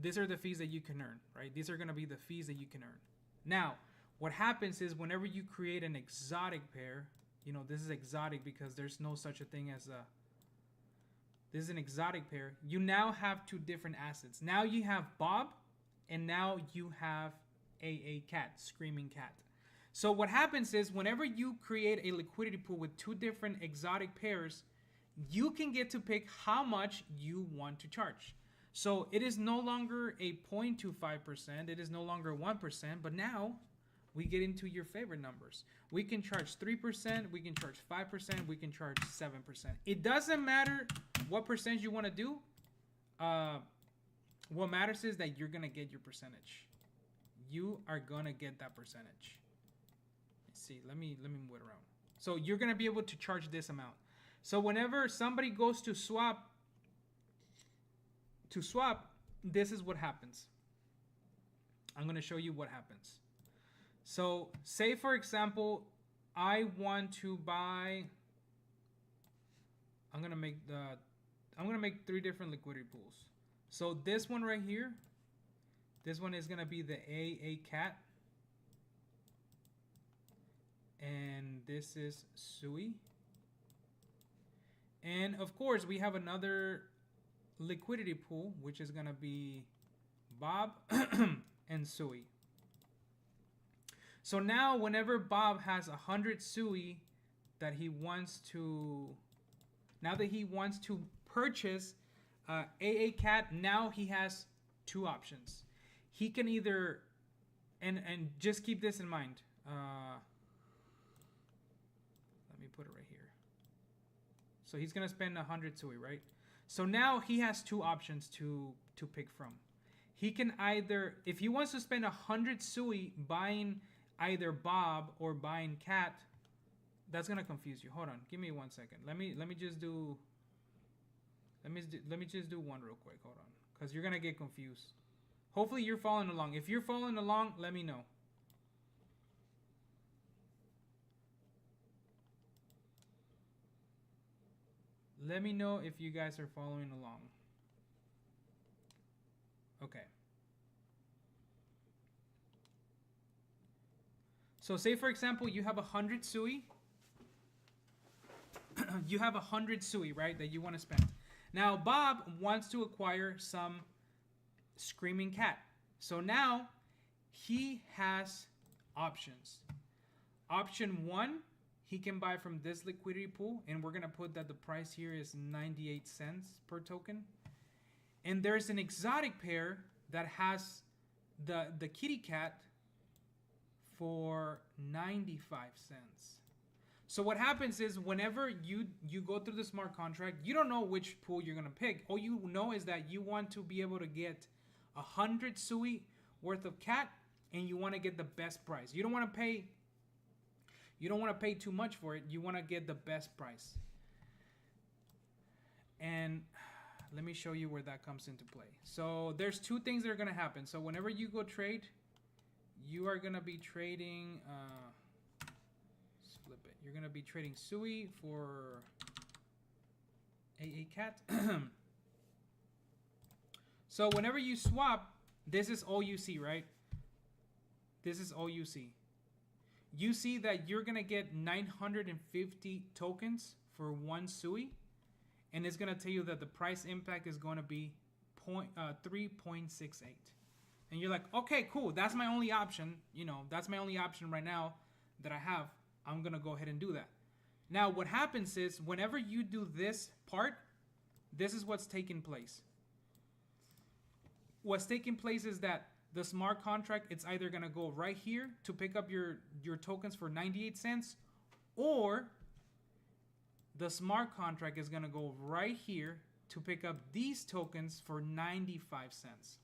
these are the fees that you can earn, right? These are going to be the fees that you can earn. Now, what happens is whenever you create an exotic pair, this is exotic because there's no such a thing as this is an exotic pair. You now have two different assets. Now you have Bob, and now you have a cat, Screaming Cat. So what happens is whenever you create a liquidity pool with two different exotic pairs, you can get to pick how much you want to charge. So it is no longer a 0.25%, it is no longer 1%, but now we get into your favorite numbers. We can charge 3%, we can charge 5%, we can charge 7%. It doesn't matter what percentage you want to do. What matters is that you're gonna get your percentage. You are gonna get that percentage. Let's see, let me move it around. So you're gonna be able to charge this amount. So whenever somebody goes to swap, this is what happens. I'm gonna show you what happens. So say for example, I want to buy. I'm gonna make 3 different liquidity pools. So this one right here, this one is gonna be the AACAT, and this is SUI. And of course, we have another liquidity pool, which is gonna be Bob and SUI. So now, whenever Bob has 100 SUI that he wants to, now that he wants to purchase AACAT, now he has 2 options. He can either, and just keep this in mind. Let me put it right here. So he's gonna spend 100 SUI, right? So now he has 2 options to pick from. He can either, if he wants to spend 100 SUI buying either Bob or buying Cat, that's gonna confuse you. Hold on, give me 1 second. Let me just do. Let me just do one real quick. Hold on, because you're gonna get confused. Hopefully you're following along. If you're following along, let me know. Let me know if you guys are following along. Okay. So say for example, you have 100 SUI. You have 100 SUI, right, that you want to spend. Now Bob wants to acquire some Screaming Cat. So now he has options. Option 1, he can buy from this liquidity pool, and we're gonna put that the price here is 98 cents per token. And there's an exotic pair that has the kitty cat for 95 cents. So what happens is whenever you go through the smart contract, you don't know which pool you're gonna pick. All you know is that you want to be able to get 100 SUI worth of cat, and you want to get the best price. You don't want to pay too much for it. You want to get the best price. And let me show you where that comes into play. So there's two things that are going to happen. So whenever you go trade, you are going to be trading, let's flip it. You're going to be trading SUI for a cat. So whenever you swap, this is all you see, right? This is all you see. You see that you're going to get 950 tokens for one SUI. And it's going to tell you that the price impact is going to be 3.68. And you're like, okay, cool. That's my only option. You know, that's my only option right now that I have. I'm going to go ahead and do that. Now, what happens is whenever you do this part, this is what's taking place. What's taking place is that the smart contract, it's either going to go right here to pick up your tokens for 98 cents, or the smart contract is going to go right here to pick up these tokens for 95 cents.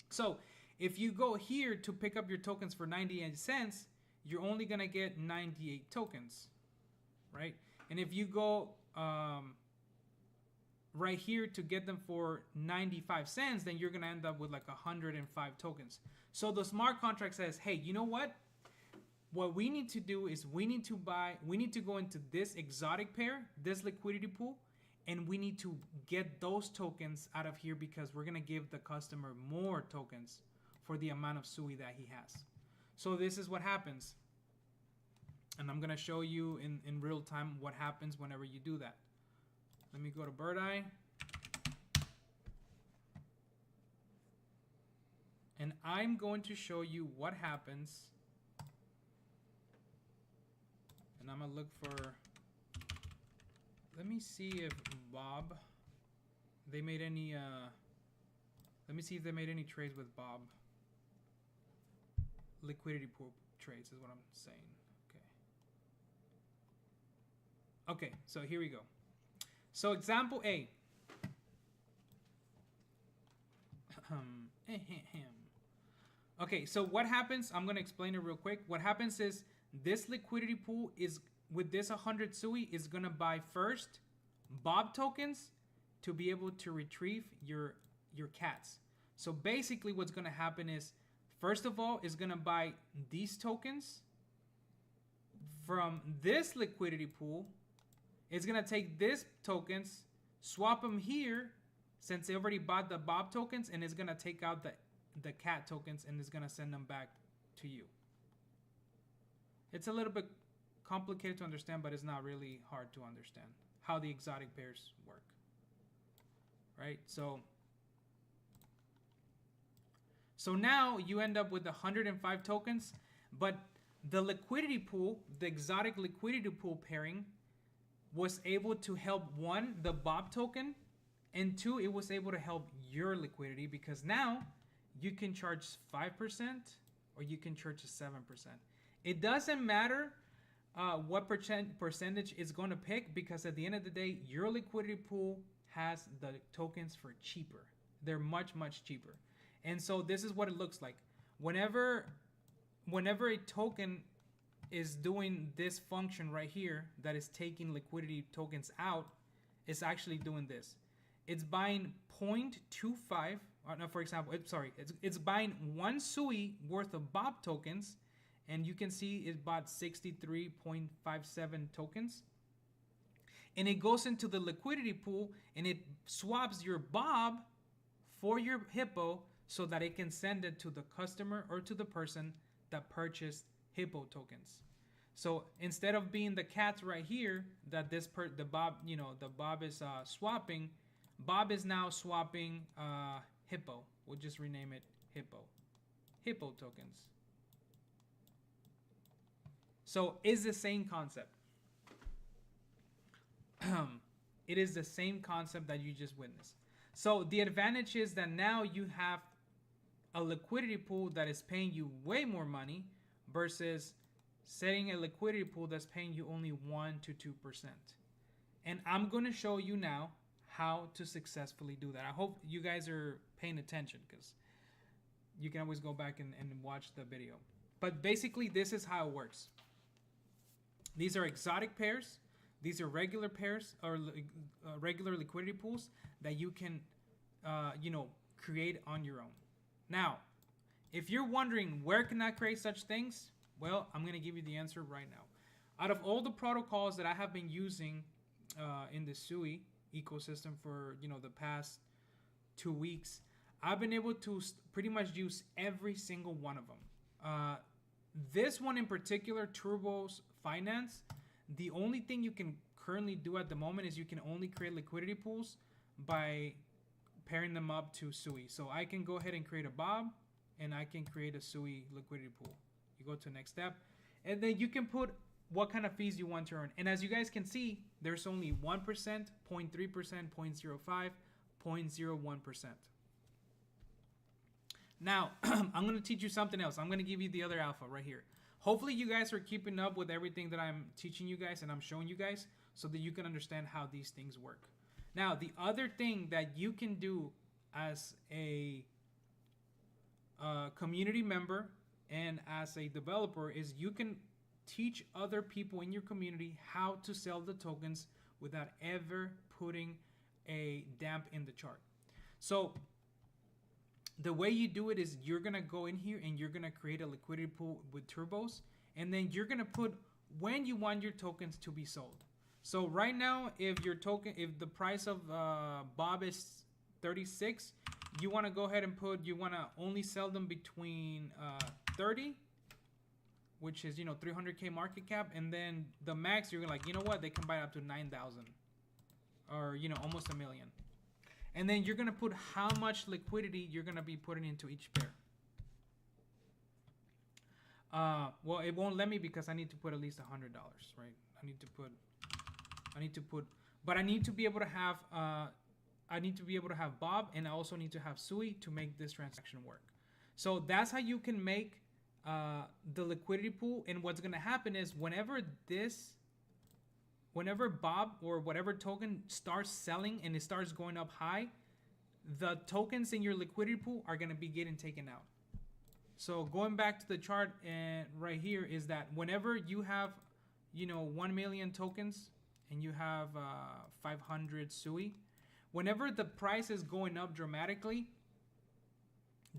So if you go here to pick up your tokens for 98 cents, you're only going to get 98 tokens, right? And if you go right here to get them for 95 cents, then you're going to end up with like 105 tokens. So the smart contract says, hey, you know what? What we need to do is we need to go into this exotic pair, this liquidity pool, and we need to get those tokens out of here because we're going to give the customer more tokens for the amount of SUI that he has. So this is what happens. And I'm going to show you in real time what happens whenever you do that. Let me go to Bird Eye. And I'm going to show you what happens. And I'm going to look for, let me see if Bob, they made any, let me see if they made any trades with Bob. Liquidity pool trades is what I'm saying. Okay. Okay, so here we go. So example A. Okay, so what happens, I'm going to explain it real quick. What happens is this liquidity pool is, with this 100 SUI, is going to buy first Bob tokens to be able to retrieve your cats. So basically what's going to happen is, first of all, is going to buy these tokens from this liquidity pool. It's going to take these tokens, swap them here, since they already bought the Bob tokens, and it's going to take out the cat tokens, and it's going to send them back to you. It's a little bit complicated to understand, but it's not really hard to understand how the exotic pairs work. Right? So now you end up with 105 tokens, but the liquidity pool, the exotic liquidity pool pairing, was able to help, one, the Bob token, and two, it was able to help your liquidity, because now you can charge 5% or you can charge 7%. It doesn't matter what percentage it's going to pick, because at the end of the day, your liquidity pool has the tokens for cheaper. They're much, much cheaper. And so this is what it looks like. Whenever a token is doing this function right here, that is taking liquidity tokens out, it's actually doing this. It's buying 0.25, no, for example, it's buying one SUI worth of Bob tokens, and you can see it bought 63.57 tokens. And it goes into the liquidity pool and it swaps your Bob for your Hippo so that it can send it to the customer or to the person that purchased Hippo tokens. So instead of being the cats right here that the Bob is swapping, Bob is now swapping Hippo. We'll just rename it Hippo tokens. So it's the same concept. It is the same concept that you just witnessed. So the advantage is that now you have a liquidity pool that is paying you way more money versus setting a liquidity pool that's paying you only 1 to 2%. And I'm going to show you now how to successfully do that. I hope you guys are paying attention, because you can always go back and watch the video. But basically, this is how it works. These are exotic pairs. These are regular pairs or regular liquidity pools that you can, create on your own. Now, if you're wondering where can I create such things, well, I'm going to give you the answer right now. Out of all the protocols that I have been using in the SUI ecosystem for the past 2 weeks, I've been able to pretty much use every single one of them. This one in particular, Turbos Finance, the only thing you can currently do at the moment is you can only create liquidity pools by pairing them up to SUI. So I can go ahead and create a Bob, and I can create a SUI liquidity pool. You go to the next step, and then you can put what kind of fees you want to earn. And as you guys can see, there's only 1%, 0.3%, 0.05, 0.01%. Now, I'm going to teach you something else. I'm going to give you the other alpha right here. Hopefully you guys are keeping up with everything that I'm teaching you guys and I'm showing you guys so that you can understand how these things work. Now, the other thing that you can do as a community member and as a developer is you can teach other people in your community how to sell the tokens without ever putting a damp in the chart. So the way you do it is you're going to go in here and you're going to create a liquidity pool with turbos, and then you're going to put when you want your tokens to be sold. So right now, if the price of Bob is 36, you want to go ahead and you want to only sell them between 30, which is 300K market cap, and then the max you're like, what, they can buy up to 9,000 or almost $1 million. And then you're going to put how much liquidity you're going to be putting into each pair. Well, it won't let me because I need to put at least $100, right? I need to be able to have Bob, and I also need to have SUI to make this transaction work. So that's how you can make the liquidity pool. And what's going to happen is whenever Bob or whatever token starts selling and it starts going up high, the tokens in your liquidity pool are going to be getting taken out. So going back to the chart and right here is that whenever you have, 1 million tokens and you have 500 SUI, whenever the price is going up dramatically,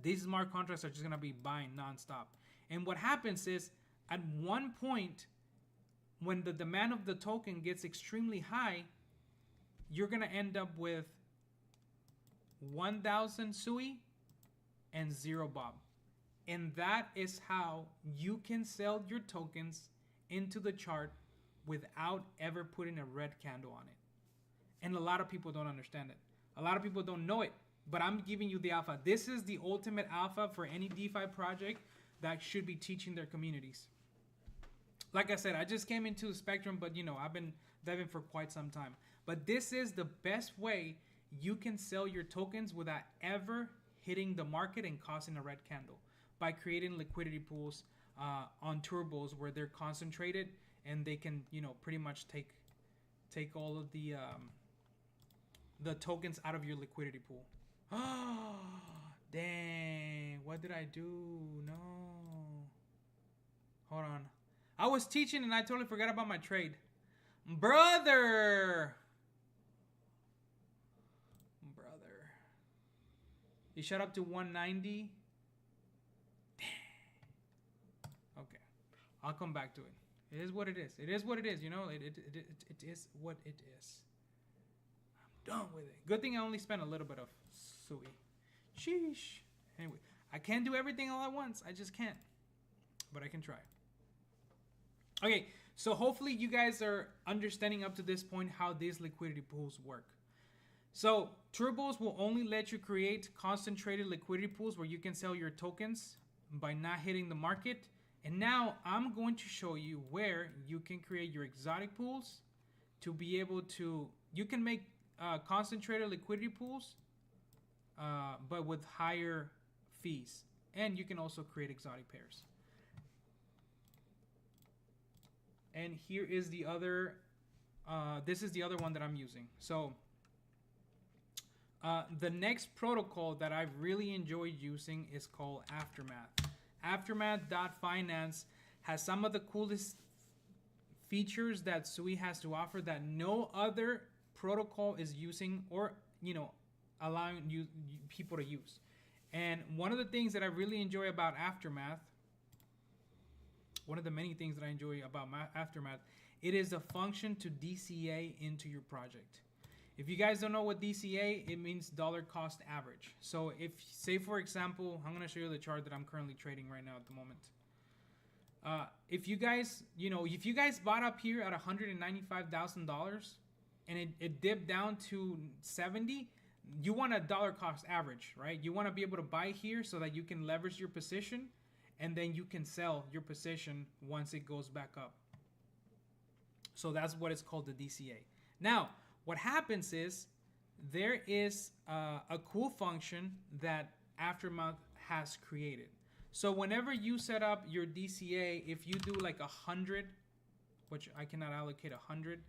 these smart contracts are just going to be buying nonstop. And what happens is at one point, when the demand of the token gets extremely high, you're going to end up with 1,000 SUI and 0 Bob. And that is how you can sell your tokens into the chart without ever putting a red candle on it. And a lot of people don't understand it. A lot of people don't know it, but I'm giving you the alpha. This is the ultimate alpha for any DeFi project that should be teaching their communities. Like I said, I just came into the spectrum, but I've been deving for quite some time. But this is the best way you can sell your tokens without ever hitting the market and causing a red candle, by creating liquidity pools on turbos where they're concentrated and they can, pretty much take all of the tokens out of your liquidity pool. Oh, dang! What did I do? No. Hold on. I was teaching and I totally forgot about my trade. Brother! He shot up to 190. Dang. Okay. I'll come back to it. It is what it is. It is what it is. It is what it is. I'm done with it. Good thing I only spent a little bit of SUI. Sheesh. Anyway, I can't do everything all at once. I just can't. But I can try. Okay, so hopefully you guys are understanding up to this point how these liquidity pools work. So turbos will only let you create concentrated liquidity pools where you can sell your tokens by not hitting the market. And now I'm going to show you where you can create your exotic pools to be able to, you can make concentrated liquidity pools, but with higher fees. And you can also create exotic pairs. And here is the other, this is the other one that I'm using. So The next protocol that I've really enjoyed using is called Aftermath. Aftermath.finance has some of the coolest features that SUI has to offer that no other protocol is using, or allowing people to use. And one of the things that I really enjoy about Aftermath, one of the many things that I enjoy about Aftermath, it is a function to DCA into your project. If you guys don't know what DCA, it means dollar cost average. So if, say for example, I'm gonna show you the chart that I'm currently trading right now at the moment. If you guys, if you guys bought up here at $195,000 and it dipped down to 70, you want a dollar cost average, right? You want to be able to buy here so that you can leverage your position, and then you can sell your position once it goes back up. So that's what it's called, the DCA. Now, what happens is there is a cool function that Aftermath has created. So whenever you set up your DCA, if you do like 100, which I cannot allocate 100,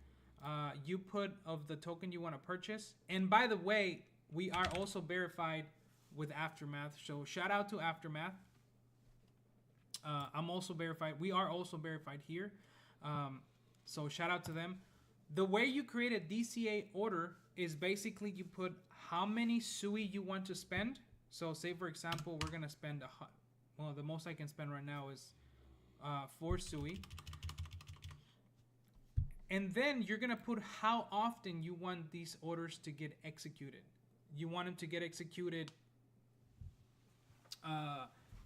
you put of the token you want to purchase. And by the way, we are also verified with Aftermath. So shout out to Aftermath. I'm also verified. We are also verified here. So shout out to them. The way you create a DCA order is basically you put how many SUI you want to spend. So say for example, we're gonna spend the most I can spend right now is 4 SUI. And then you're gonna put how often you want these orders to get executed. You want them to get executed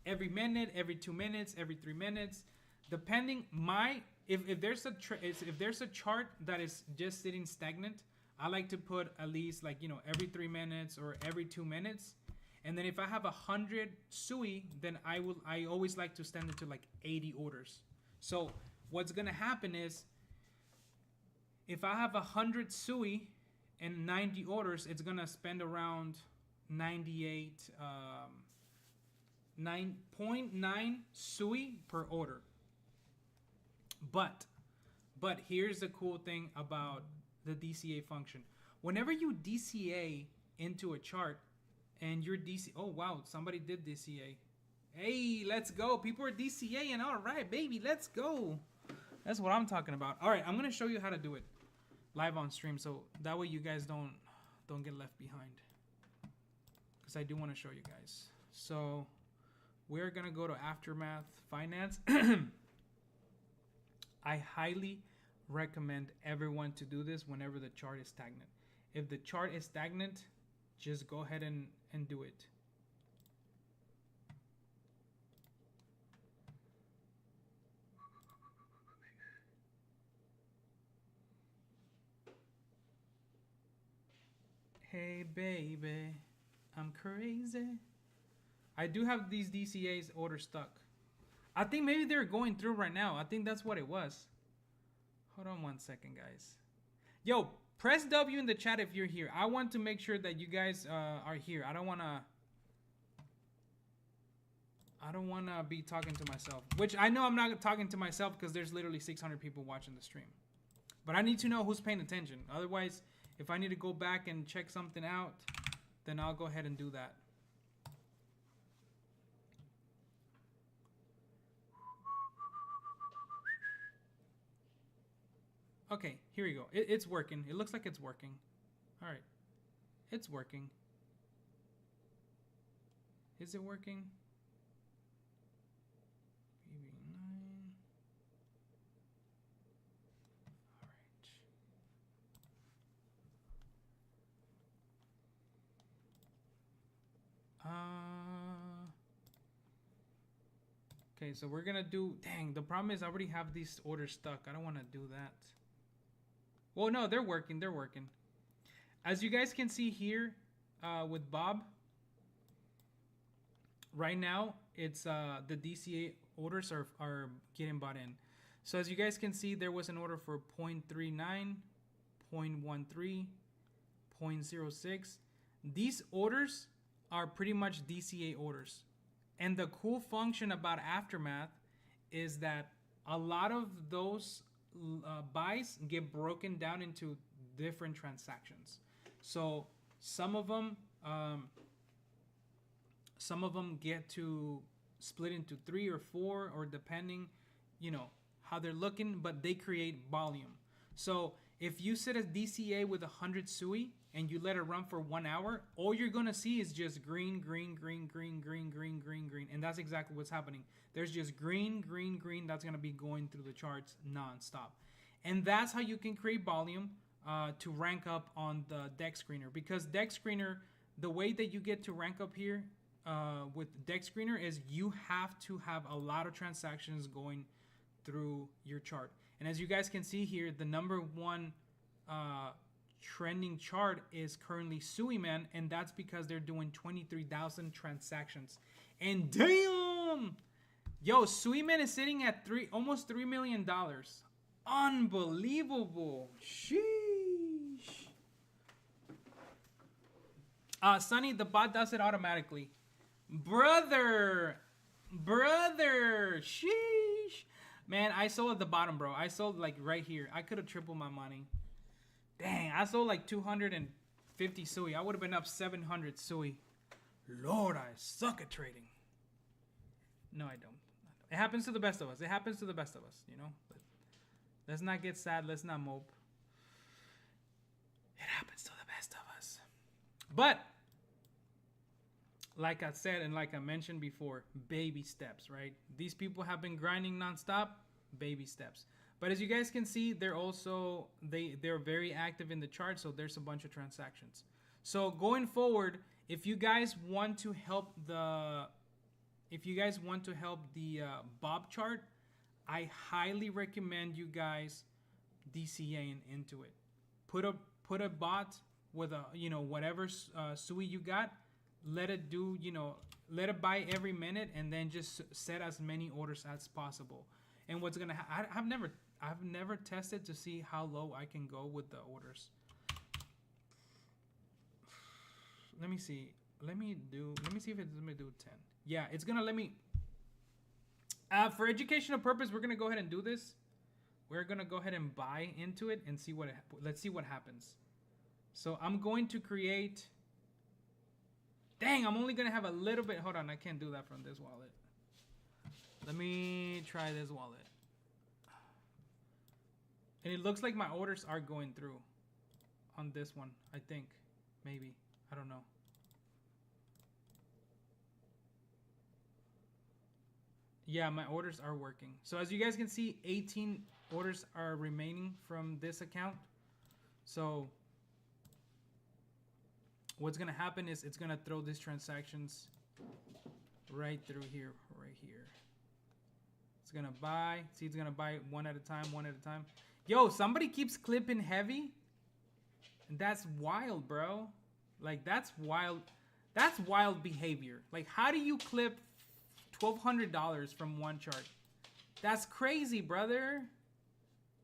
every minute, every 2 minutes, every 3 minutes, depending. If there's a chart that is just sitting stagnant, I like to put at least every 3 minutes or every 2 minutes. And then if I have 100 SUI, then I always like to extend it to like 80 orders. So what's gonna happen is, if I have 100 SUI and 90 orders, it's gonna spend around 9.9 SUI per order. But here's the cool thing about the DCA function. Whenever you DCA into a chart, and your oh wow, somebody did DCA. Hey, let's go. People are DCAing. All right, baby, let's go. That's what I'm talking about. All right, I'm gonna show you how to do it live on stream, so that way you guys don't get left behind, because I do want to show you guys. So we're gonna go to Aftermath Finance. I highly recommend everyone to do this whenever the chart is stagnant. If the chart is stagnant, just go ahead and do it. Hey baby, I'm crazy. I do have these DCA's orders stuck. I think maybe they're going through right now. I think that's what it was. Hold on 1 second, guys. Yo, press W in the chat if you're here. I want to make sure that you guys are here. I don't wanna be talking to myself. Which I know I'm not talking to myself because there's literally 600 people watching the stream. But I need to know who's paying attention. Otherwise, if I need to go back and check something out, then I'll go ahead and do that. Okay, here we go. It's working. It looks like it's working. All right. It's working. Is it working? Maybe 9. All right. Okay, so we're gonna do, dang, the problem is I already have these orders stuck. I don't want to do that. Well, no, they're working. They're working. As you guys can see here with Bob, right now it's the DCA orders are getting bought in. So as you guys can see, there was an order for 0.39, 0.13, 0.06. These orders are pretty much DCA orders. And the cool function about Aftermath is that a lot of those buys get broken down into different transactions. So Some of them get to split into 3 or 4, or depending, how they're looking, but they create volume. So if you set a DCA with 100 SUI and you let it run for 1 hour, all you're gonna see is just green, green, green, green, green, green, green, green, and that's exactly what's happening. There's just green, green, green. That's gonna be going through the charts nonstop, and that's how you can create volume to rank up on the deck screener. Because deck screener, the way that you get to rank up here with deck screener is you have to have a lot of transactions going through your chart. And as you guys can see here, the number one trending chart is currently SUI, man, and that's because they're doing 23,000 transactions. And damn, yo, SUI, man, is sitting at almost $3 million. Unbelievable. Sheesh. Sonny, the bot does it automatically. Brother, sheesh. Man, I sold at the bottom, bro. I sold like right here. I could have tripled my money. Dang, I sold like 250 SUI. I would have been up 700 SUI. Lord, I suck at trading. No, I don't. It happens to the best of us. It happens to the best of us, But let's not get sad. Let's not mope. It happens to the best of us. But like I said, and like I mentioned before, baby steps, right? These people have been grinding nonstop, baby steps. But as you guys can see, they're also, they're very active in the chart, so there's a bunch of transactions. So going forward, if you guys want to help the Bob chart, I highly recommend you guys DCAing into it. Put a bot with a, whatever SUI you got. Let it do, let it buy every minute, and then just set as many orders as possible. And what's gonna I've never tested to see how low I can go with the orders. Let me see. Let me see if it's let me do 10. Yeah, it's gonna let me. For educational purpose, we're gonna go ahead and do this. We're gonna go ahead and buy into it and see let's see what happens. So I'm going to create. Dang, I'm only gonna have a little bit. Hold on, I can't do that from this wallet. Let me try this wallet. And it looks like my orders are going through on this one, I think. Maybe. I don't know. Yeah, my orders are working. So as you guys can see, 18 orders are remaining from this account. So what's gonna happen is it's gonna throw these transactions right through here, right here. It's gonna buy. See, it's gonna buy one at a time, one at a time. Yo, somebody keeps clipping heavy. And that's wild, bro. Like, that's wild. That's wild behavior. Like, how do you clip $1,200 from one chart? That's crazy, brother.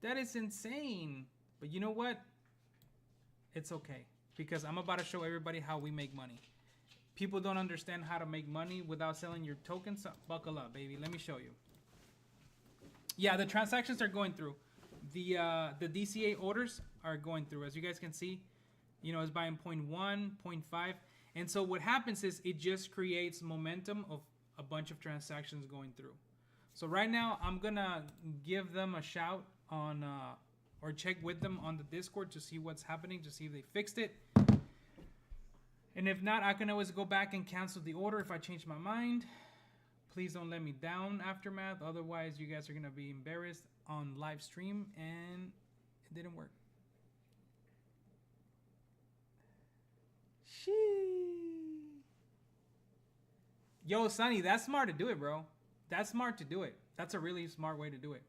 That is insane. But you know what? It's okay. Because I'm about to show everybody how we make money. People don't understand how to make money without selling your tokens. So buckle up, baby. Let me show you. Yeah, the transactions are going through. The DCA orders are going through. As you guys can see, it's buying 0.1, 0.5. And so what happens is it just creates momentum of a bunch of transactions going through. So right now, I'm going to give them a shout on... or check with them on the Discord to see what's happening, to see if they fixed it. And if not, I can always go back and cancel the order if I change my mind. Please don't let me down, Aftermath. Otherwise, you guys are going to be embarrassed on live stream, and it didn't work. Sheesh. Yo, Sonny, that's smart to do it, bro. That's smart to do it. That's a really smart way to do it.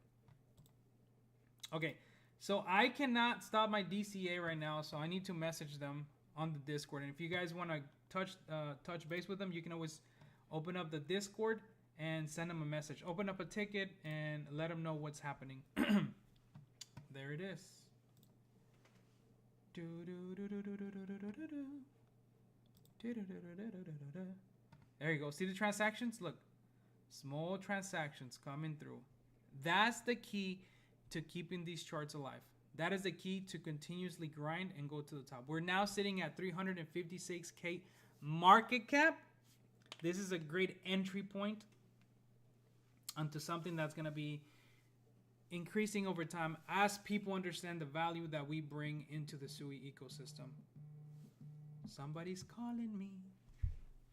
Okay. So I cannot stop my DCA right now, so I need to message them on the Discord. And if you guys want to touch base with them, you can always open up the Discord and send them a message. Open up a ticket and let them know what's happening. There it is. There you go. See the transactions? Look. Small transactions coming through. That's the key to keeping these charts alive. That is the key to continuously grind and go to the top. We're now sitting at 356K market cap. This is a great entry point onto something that's going to be increasing over time as people understand the value that we bring into the SUI ecosystem. Somebody's calling me.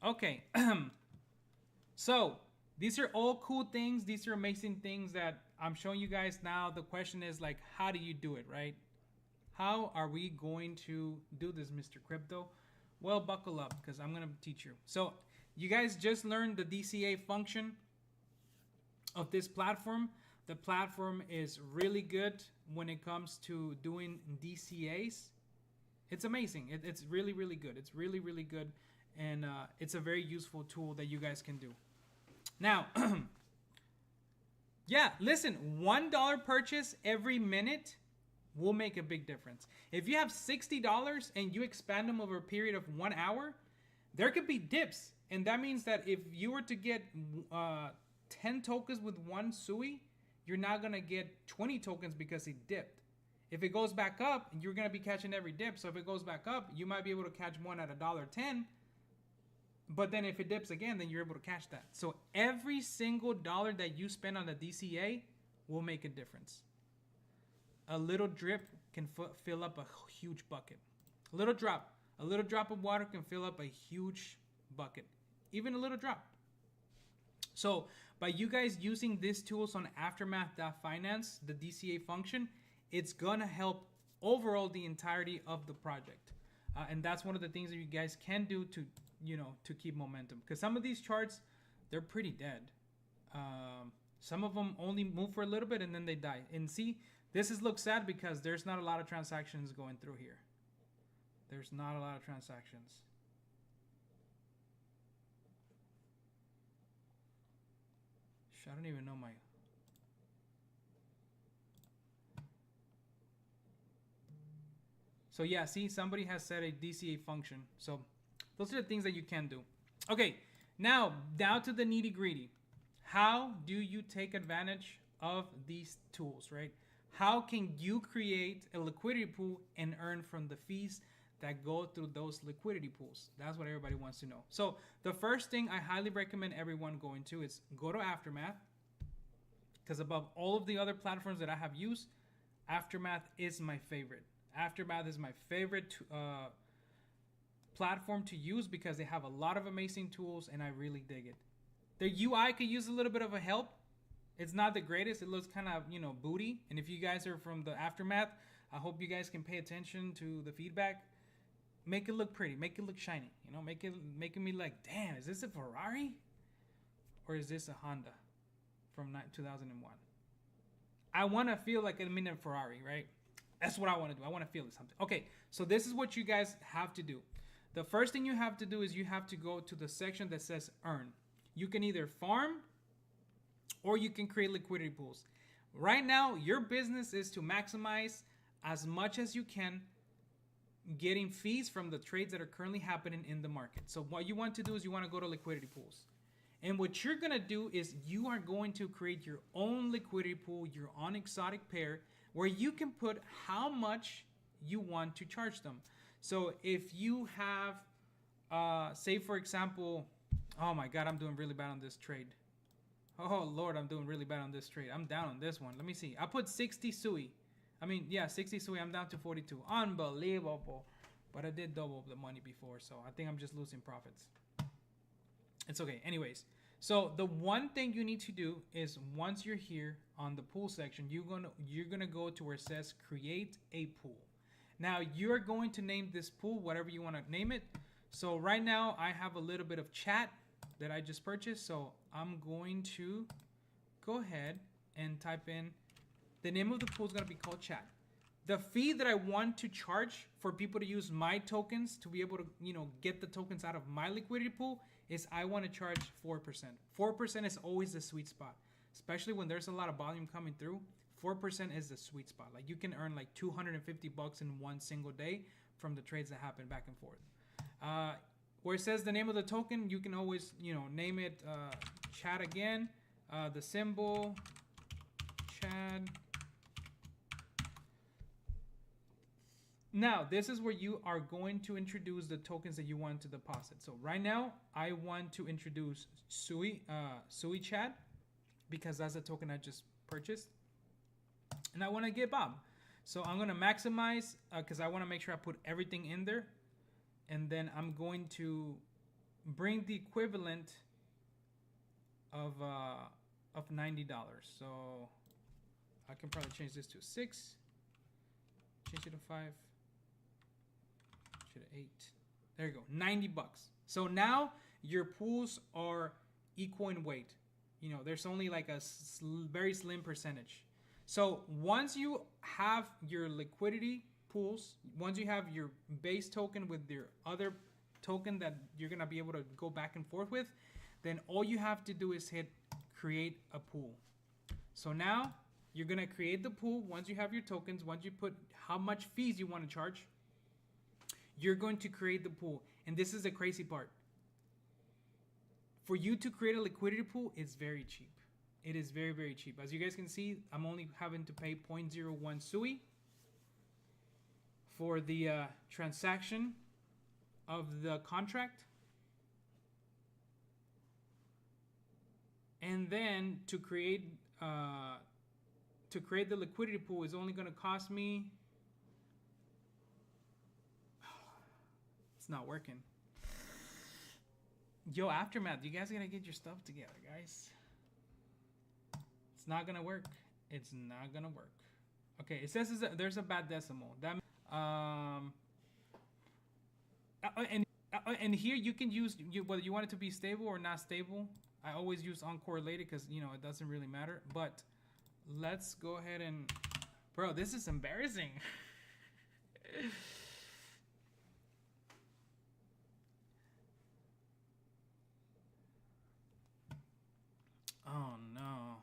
Okay. So these are all cool things. These are amazing things that I'm showing you guys now. The question is like, how do you do it, right? How are we going to do this, Mr. Crypto? Well, buckle up because I'm going to teach you. So you guys just learned the DCA function of this platform. The platform is really good when it comes to doing DCAs. It's amazing. It's really, really good. It's really, really good. And it's a very useful tool that you guys can do. Now, yeah, listen, $1 purchase every minute will make a big difference. If you have $60 and you expand them over a period of 1 hour, there could be dips. And that means that if you were to get 10 tokens with one SUI, you're not going to get 20 tokens because it dipped. If it goes back up, you're going to be catching every dip. So if it goes back up, you might be able to catch one at $1.10. But then if it dips again, then you're able to catch that. So every single dollar that you spend on the DCA will make a difference. A little drip can fill up a huge bucket. A little drop of water can fill up a huge bucket. Even a little drop. So by you guys using these tools on Aftermath.finance, the DCA function, it's gonna help overall the entirety of the project. And that's one of the things that you guys can do to, to keep momentum. Because some of these charts, they're pretty dead. Some of them only move for a little bit and then they die. And see, looks sad because there's not a lot of transactions going through here. There's not a lot of transactions. I don't even know my... So yeah, see, somebody has set a DCA function. So those are the things that you can do. Okay, now down to the nitty gritty. How do you take advantage of these tools, right? How can you create a liquidity pool and earn from the fees that go through those liquidity pools? That's what everybody wants to know. So the first thing I highly recommend everyone going to is go to Aftermath. Because above all of the other platforms that I have used, Aftermath is my favorite. Aftermath is my favorite platform to use because they have a lot of amazing tools and I really dig it. The UI could use a little bit of a help. It's not the greatest. It looks kind of, booty. And if you guys are from the Aftermath, I hope you guys can pay attention to the feedback. Make it look pretty. Make it look shiny. Making me like, damn, is this a Ferrari? Or is this a Honda from 2001? I want to feel like I'm in a Ferrari, right? That's what I want to do. I want to feel something. Okay, so this is what you guys have to do. The first thing you have to do is you have to go to the section that says earn. You can either farm or you can create liquidity pools. Right now, your business is to maximize as much as you can getting fees from the trades that are currently happening in the market. So what you want to do is you want to go to liquidity pools. And what you're going to do is you are going to create your own liquidity pool, your own exotic pair, where you can put how much you want to charge them. So if you have, say for example, oh my God, I'm doing really bad on this trade. Oh Lord, I'm doing really bad on this trade. I'm down on this one. Let me see. I put 60 SUI. 60 SUI. I'm down to 42. Unbelievable. But I did double the money before, so I think I'm just losing profits. It's okay. Anyways, so the one thing you need to do is once you're here on the pool section, you're gonna go to where it says create a pool. Now you're going to name this pool whatever you want to name it. So right now I have a little bit of chat that I just purchased. So I'm going to go ahead and type in the name of the pool is going to be called chat. The fee that I want to charge for people to use my tokens to be able to, get the tokens out of my liquidity pool is I want to charge 4%. 4% is always the sweet spot, especially when there's a lot of volume coming through. 4% is the sweet spot. Like you can earn like $250 in one single day from the trades that happen back and forth. Where it says the name of the token, you can always, name it chat again. The symbol, chat. Now, this is where you are going to introduce the tokens that you want to deposit. So right now, I want to introduce SUI Chat because that's the token I just purchased. And I want to get Bob. So I'm going to maximize because I want to make sure I put everything in there. And then I'm going to bring the equivalent of $90. So I can probably change this to 6. Change it to 5. Change it to 8. There you go. $90. So now your pools are equal in weight. You know, there's only like a very slim percentage. So once you have your liquidity pools, once you have your base token with your other token that you're gonna be able to go back and forth with, then all you have to do is hit create a pool. So now you're gonna create the pool. Once you have your tokens, once you put how much fees you want to charge, you're going to create the pool. And this is the crazy part. For you to create a liquidity pool, it's very cheap. It is very, very cheap. As you guys can see, I'm only having to pay 0.01 SUI for the transaction of the contract. And then to create the liquidity pool is only going to cost me. It's not working. Yo, Aftermath, you guys gotta get your stuff together, guys. It's not gonna work. It's not gonna work. Okay, it says there's a bad decimal. That and here you can use whether you want it to be stable or not stable. I always use uncorrelated because you know it doesn't really matter. But let's go ahead and, bro, this is embarrassing. Oh no.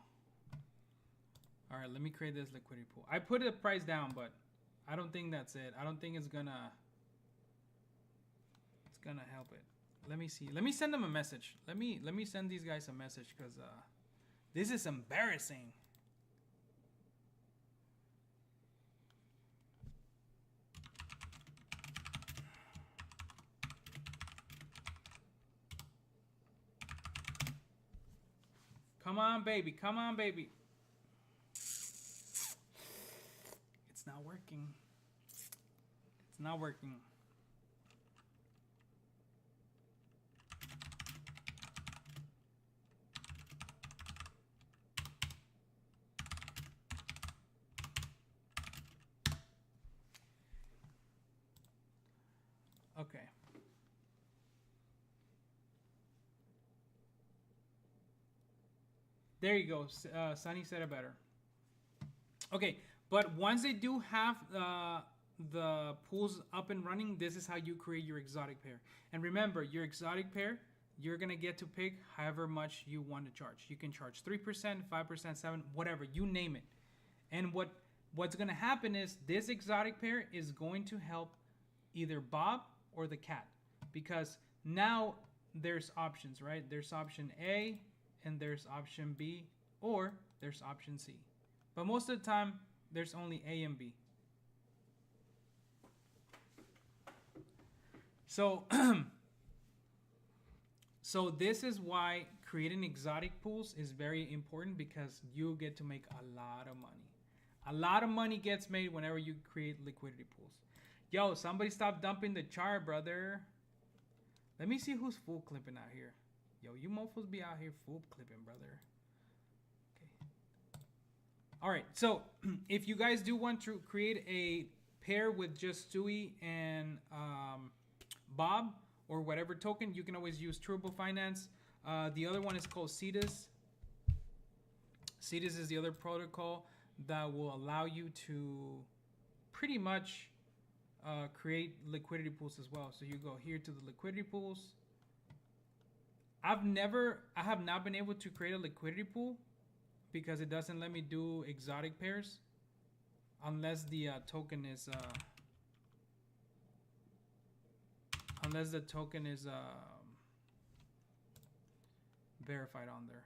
All right, let me create this liquidity pool. I put the price down, but I don't think that's it. I don't think it's gonna help it. Let me see. Let me send them a message. Let me send these guys a message because this is embarrassing. Come on, baby. Come on, baby. It's not working. It's not working. Okay. There you go. Sunny said it better. Okay, but once they do have the pools up and running, this is how you create your exotic pair. And remember, your exotic pair, you're gonna get to pick however much you want to charge. You can charge 3%, 5%, 7%, whatever, you name it. And what's gonna happen is this exotic pair is going to help either Bob or the cat, because now there's options, right? There's option A, and there's option B, or there's option C. But most of the time, there's only A and B. So, so this is why creating exotic pools is very important, because you get to make a lot of money. A lot of money gets made whenever you create liquidity pools. Yo, somebody stop dumping the chart, brother. Let me see who's full clipping out here. Yo, you mofos be out here full clipping, brother. Okay. All right, so if you guys do want to create a pair with just SUI and Bob or whatever token, you can always use Turbo Finance. The other one is called CEDAS. CEDAS is the other protocol that will allow you to pretty much create liquidity pools as well. So you go here to the liquidity pools. I have not been able to create a liquidity pool because it doesn't let me do exotic pairs unless the token is verified on there.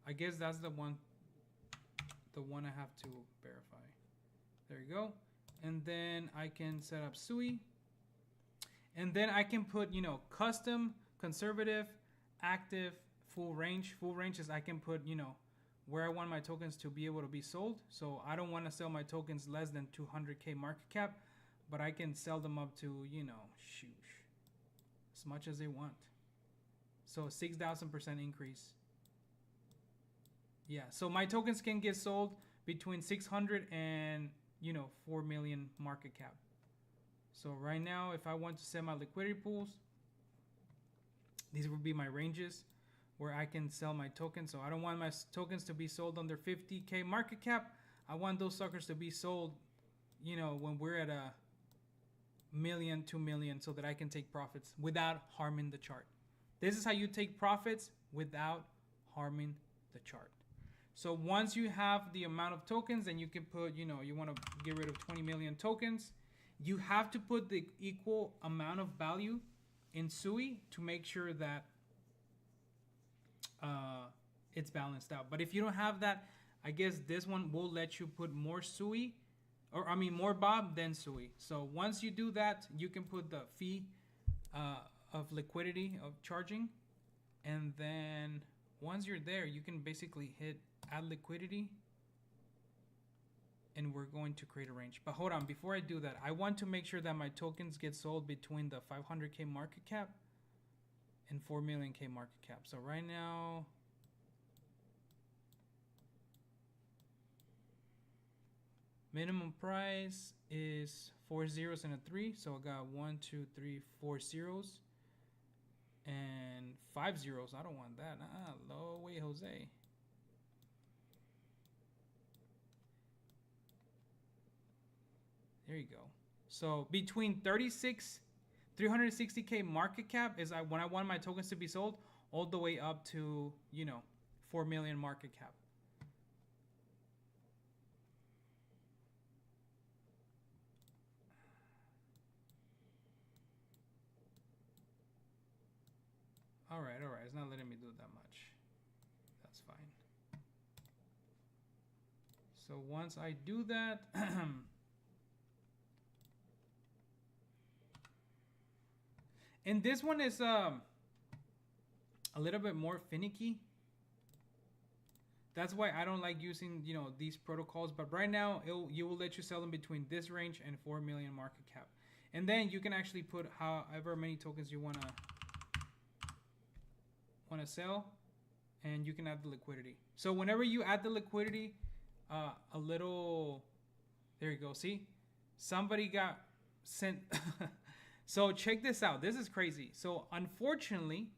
I guess that's the one I have to verify. There you go. And then I can set up SUI. And then I can put, you know, custom, conservative, active, full range. Full range is I can put, you know, where I want my tokens to be able to be sold. So I don't want to sell my tokens less than 200K market cap, but I can sell them up to, you know, shoosh, as much as they want. So 6,000% increase. Yeah, so my tokens can get sold between 600 and, you know, 4 million market cap. So right now, if I want to sell my liquidity pools, these would be my ranges where I can sell my tokens. So I don't want my tokens to be sold under 50K market cap. I want those suckers to be sold, you know, when we're at a million, 2 million, so that I can take profits without harming the chart. This is how you take profits without harming the chart. So once you have the amount of tokens, then you can put, you know, you want to get rid of 20 million tokens. You have to put the equal amount of value in SUI to make sure that it's balanced out. But if you don't have that, I guess this one will let you put more SUI, or I mean more Bob than SUI. So once you do that, you can put the fee of liquidity of charging, and then once you're there, you can basically hit add liquidity, and we're going to create a range. But hold on, before I do that, I want to make sure that my tokens get sold between the 500K market cap and 4 millionK market cap. So right now, minimum price is 4 zeros and a 3. So I got 1, 2, 3, 4 zeros and 5 zeros. I don't want that. No way, Jose. There you go. So between 360K market cap is when I want my tokens to be sold, all the way up to, you know, 4 million market cap. All right. It's not letting me do that much. That's fine. So once I do that, and this one is a little bit more finicky. That's why I don't like using, you know, these protocols. But right now, you will let you sell them between this range and 4 million market cap. And then you can actually put however many tokens you want to sell, and you can add the liquidity. So whenever you add the liquidity, a little, there you go. See, somebody got sent. So check this out. This is crazy. So unfortunately,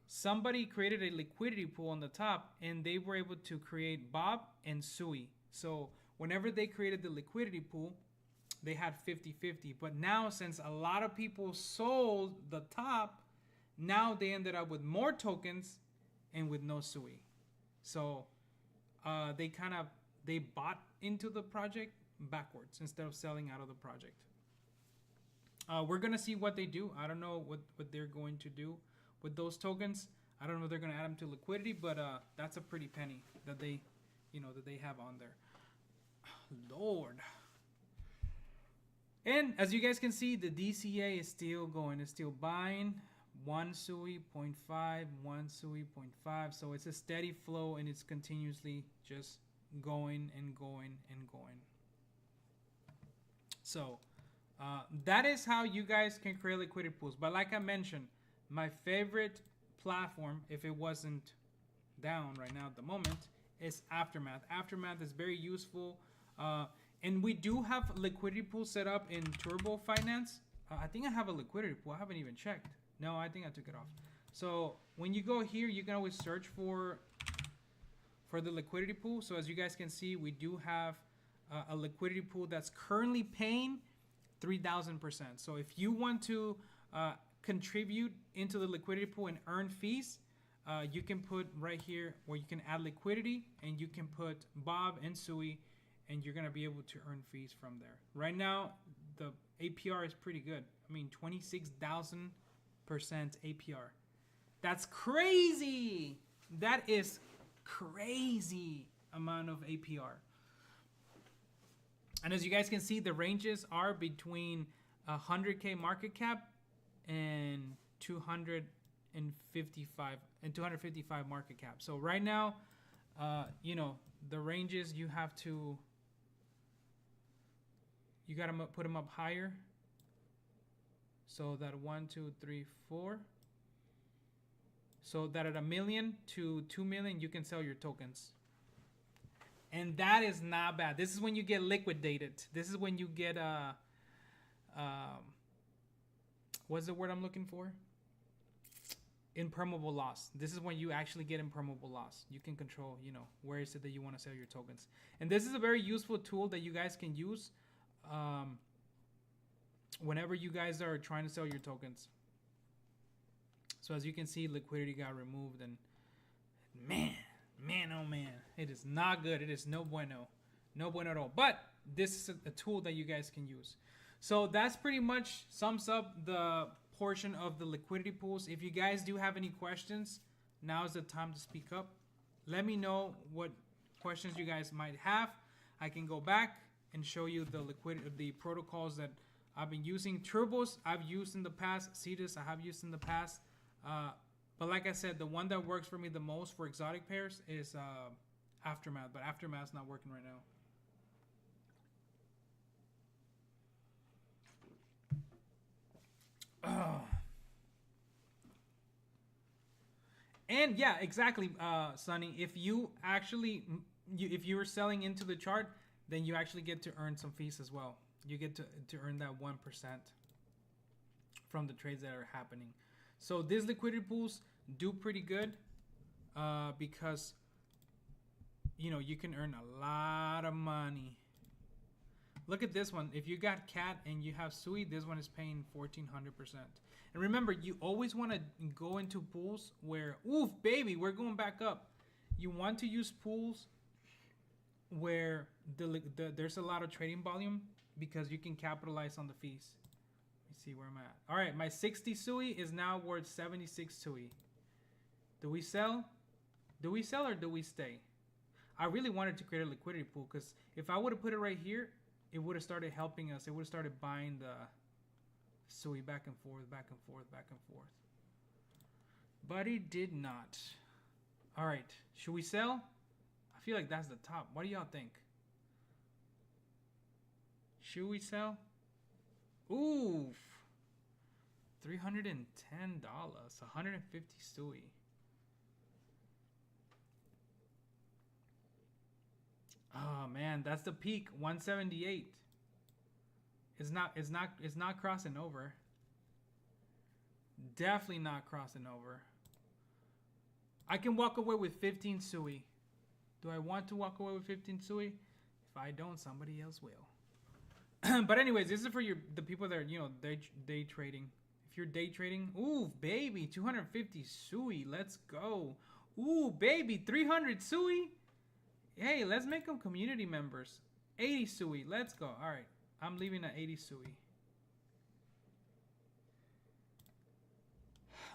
somebody created a liquidity pool on the top, and they were able to create Bob and SUI. So whenever they created the liquidity pool, they had 50-50. But now, since a lot of people sold the top, now they ended up with more tokens and with no SUI. So they bought into the project backwards instead of selling out of the project. We're going to see what they do. I don't know what they're going to do with those tokens. I don't know if they're going to add them to liquidity, but that's a pretty penny that they have on there. Lord. And as you guys can see, the DCA is still going. It's still buying. 1 SUI, 0.5, 1 SUI, 0.5. So it's a steady flow, and it's continuously just going and going and going. So that is how you guys can create liquidity pools. But like I mentioned, my favorite platform, if it wasn't down right now at the moment, is Aftermath. Aftermath is very useful. And we do have liquidity pools set up in Turbo Finance. I think I have a liquidity pool. I haven't even checked. No, I think I took it off. So when you go here, you can always search for the liquidity pool. So as you guys can see, we do have a liquidity pool that's currently paying 3,000%. So if you want to contribute into the liquidity pool and earn fees, you can put right here where you can add liquidity, and you can put Bob and SUI, and you're going to be able to earn fees from there. Right now, the APR is pretty good. I mean, 26,000% APR. That's crazy. That is crazy amount of APR. And as you guys can see, the ranges are between 100K market cap and 255 market cap. So right now, you know, the ranges you have to, you got to put them up higher. So that 1, 2, 3, 4. So that at 1 million to 2 million, you can sell your tokens. And that is not bad. This is when you get liquidated. This is when you get what's the word I'm looking for? Impermeable loss. This is when you actually get impermeable loss. You can control, you know, where is it that you want to sell your tokens. And this is a very useful tool that you guys can use whenever you guys are trying to sell your tokens. So as you can see, liquidity got removed, and man, oh man, it is not good. It is no bueno at all. But this is a tool that you guys can use. So that's pretty much sums up the portion of the liquidity pools. If you guys do have any questions, now is the time to speak up. Let me know what questions you guys might have. I can go back and show you the protocols that I've been using. Turbos I've used in the past. Cetus I have used in the past. But like I said, the one that works for me the most for exotic pairs is Aftermath. But Aftermath's not working right now. And yeah, exactly, Sonny. If you actually, if you were selling into the chart, then you actually get to earn some fees as well. You get to earn that 1% from the trades that are happening. So these liquidity pools do pretty good because, you know, you can earn a lot of money. Look at this one. If you got CAT and you have SUI, this one is paying 1,400%. And remember, you always want to go into pools where, oof, baby, we're going back up. You want to use pools where there's a lot of trading volume because you can capitalize on the fees. Let me see where I'm at. All right, my 60 SUI is now worth 76 SUI. Do we sell? Do we sell or do we stay? I really wanted to create a liquidity pool because if I would have put it right here, it would have started helping us. It would have started buying the SUI back and forth, back and forth, back and forth. But it did not. All right, should we sell? I feel like that's the top. What do y'all think? Should we sell? Oof. $310. 150 SUI. Oh man, that's the peak. 178. It's not crossing over. Definitely not crossing over. I can walk away with 15 SUI. Do I want to walk away with 15 SUI? If I don't, somebody else will. But anyways, this is for the people that are, you know, day trading. If you're day trading, ooh, baby, 250 SUI. Let's go. Ooh, baby, 300 SUI. Hey, let's make them community members. 80 SUI. Let's go. All right. I'm leaving at 80 SUI.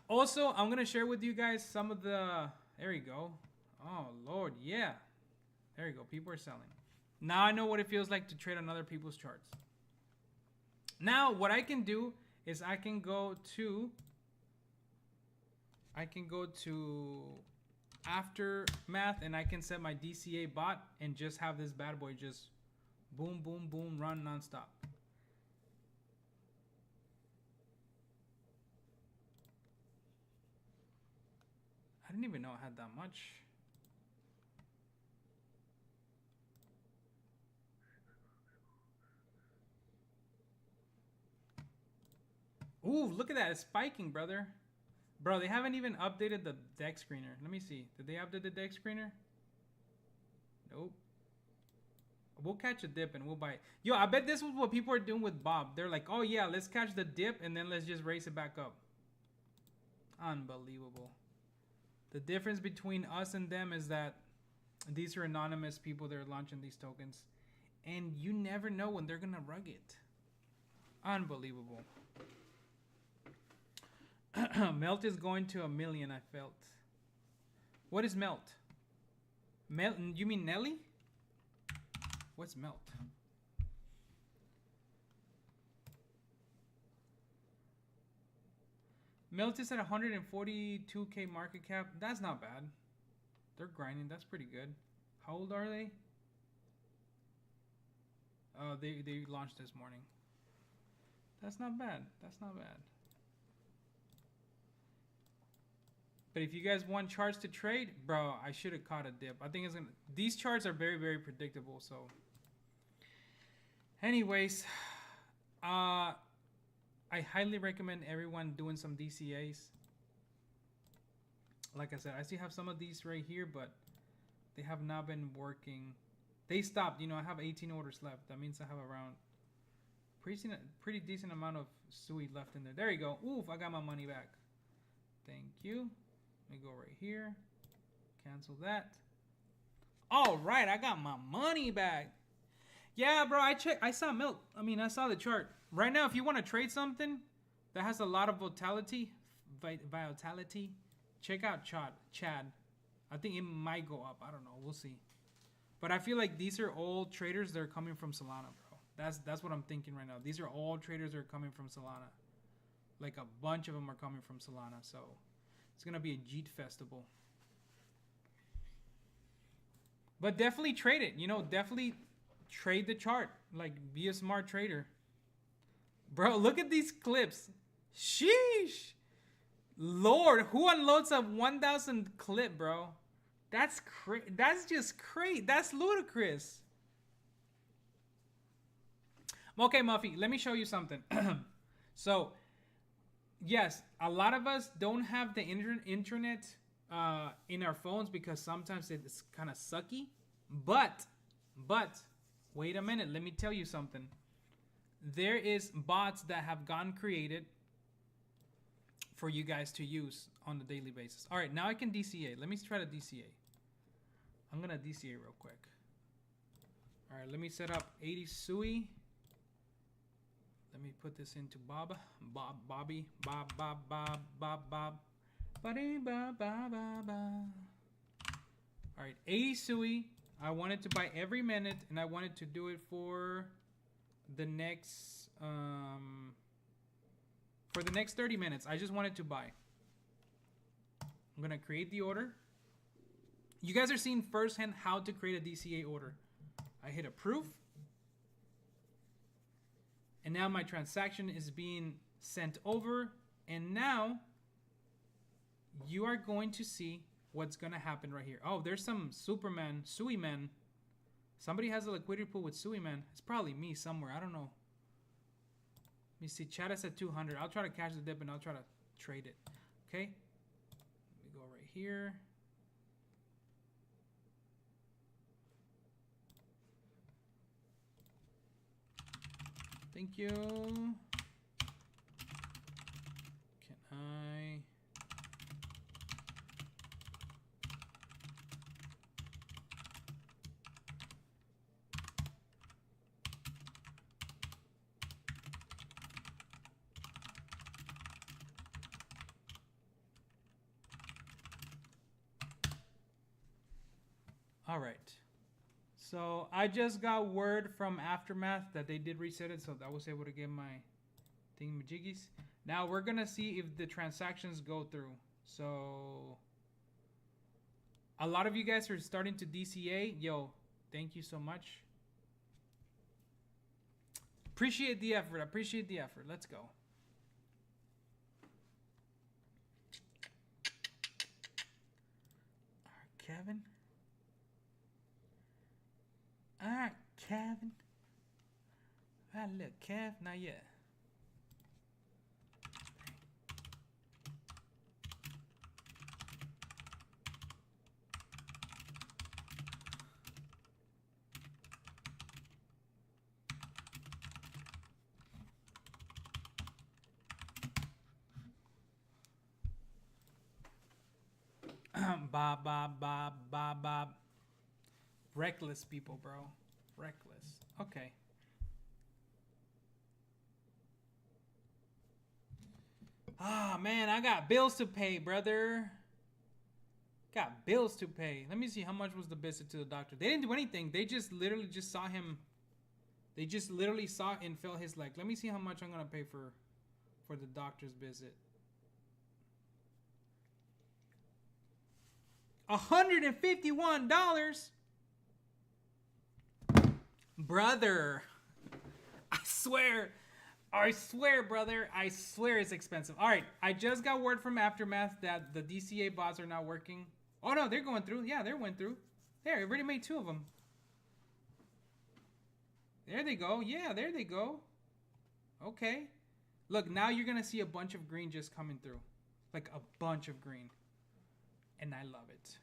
Also, I'm going to share with you guys some of the... There you go. Oh, Lord. Yeah. There you go. People are selling. Now I know what it feels like to trade on other people's charts. Now, what I can do is I can go to Aftermath and I can set my DCA bot and just have this bad boy just boom, boom, boom, run nonstop. I didn't even know I had that much. Ooh, look at that. It's spiking, brother. Bro, they haven't even updated the deck screener. Let me see. Did they update the deck screener? Nope. We'll catch a dip and we'll buy it. Yo, I bet this was what people are doing with Bob. They're like, oh yeah, let's catch the dip and then let's just raise it back up. Unbelievable. The difference between us and them is that these are anonymous people that are launching these tokens. And you never know when they're going to rug it. Unbelievable. Melt is going to 1 million, I felt. What is Melt? Melt? You mean Nelly? What's Melt? Milt is at 142k market cap. That's not bad. They're grinding. That's pretty good. How old are they? Oh, they launched this morning. That's not bad. That's not bad. But if you guys want charts to trade, bro, I should have caught a dip. I think it's gonna. These charts are very, very predictable. So, anyways, I highly recommend everyone doing some DCAs. Like I said, I still have some of these right here, but they have not been working. They stopped. You know, I have 18 orders left. That means I have around pretty decent amount of SUI left in there. There you go. Oof, I got my money back. Thank you. Let me go right here. Cancel that. All right, I got my money back. Yeah, bro, I saw milk. I mean, I saw the chart. Right now, if you want to trade something that has a lot of vitality, check out Chad. I think it might go up. I don't know. We'll see. But I feel like these are all traders that are coming from Solana, bro. That's what I'm thinking right now. These are all traders that are coming from Solana. Like a bunch of them are coming from Solana. So it's going to be a Jeet festival. But definitely trade it. You know, definitely trade the chart. Like, be a smart trader. Bro, look at these clips. Sheesh. Lord, who unloads a 1,000 clip, bro? That's just crazy. That's ludicrous. Okay, Muffy, let me show you something. So, yes, a lot of us don't have the internet in our phones because sometimes it's kind of sucky. But, wait a minute. Let me tell you something. There is bots that have gotten created for you guys to use on a daily basis. All right, now I can DCA. Let me try to DCA. I'm going to DCA real quick. All right, let me set up 80 SUI. Let me put this into Bobby. Buddy, All right, 80 SUI. I wanted to buy every minute, and I wanted to do it for the next 30 minutes. I just wanted to buy. I'm gonna create the order. You guys are seeing firsthand how to create a DCA order. I hit approve. And now my transaction is being sent over. And now you are going to see what's going to happen right here. Oh, there's some Superman, SUI man. Somebody has a liquidity pool with SUI man. It's probably me somewhere. I don't know. Let me see. Chat is at 200. I'll try to catch the dip and I'll try to trade it. Okay. Let me go right here. Thank you. Can I? All right. So I just got word from Aftermath that they did reset it, so I was able to get my thingamajiggies. Now we're gonna see if the transactions go through. So a lot of you guys are starting to DCA. Yo, thank you so much. Appreciate the effort. Appreciate the effort. Let's go. All right, Kevin. All right, Kevin. All right, look, Kev, not yet. Bob. Reckless people, bro. Reckless. Okay. Ah, man, I got bills to pay, brother. Got bills to pay. Let me see how much was the visit to the doctor. They didn't do anything. They just literally just saw him. They just literally saw and felt his leg. Let me see how much I'm gonna pay for the doctor's visit. $151. Brother. I swear, brother. I swear it's expensive. All right. I just got word from Aftermath that the DCA bots are not working. Oh, no. They're going through. Yeah, they went through. There. I already made 2 of them. There they go. Yeah, there they go. Okay. Look, now you're going to see a bunch of green just coming through. Like a bunch of green. And I love it.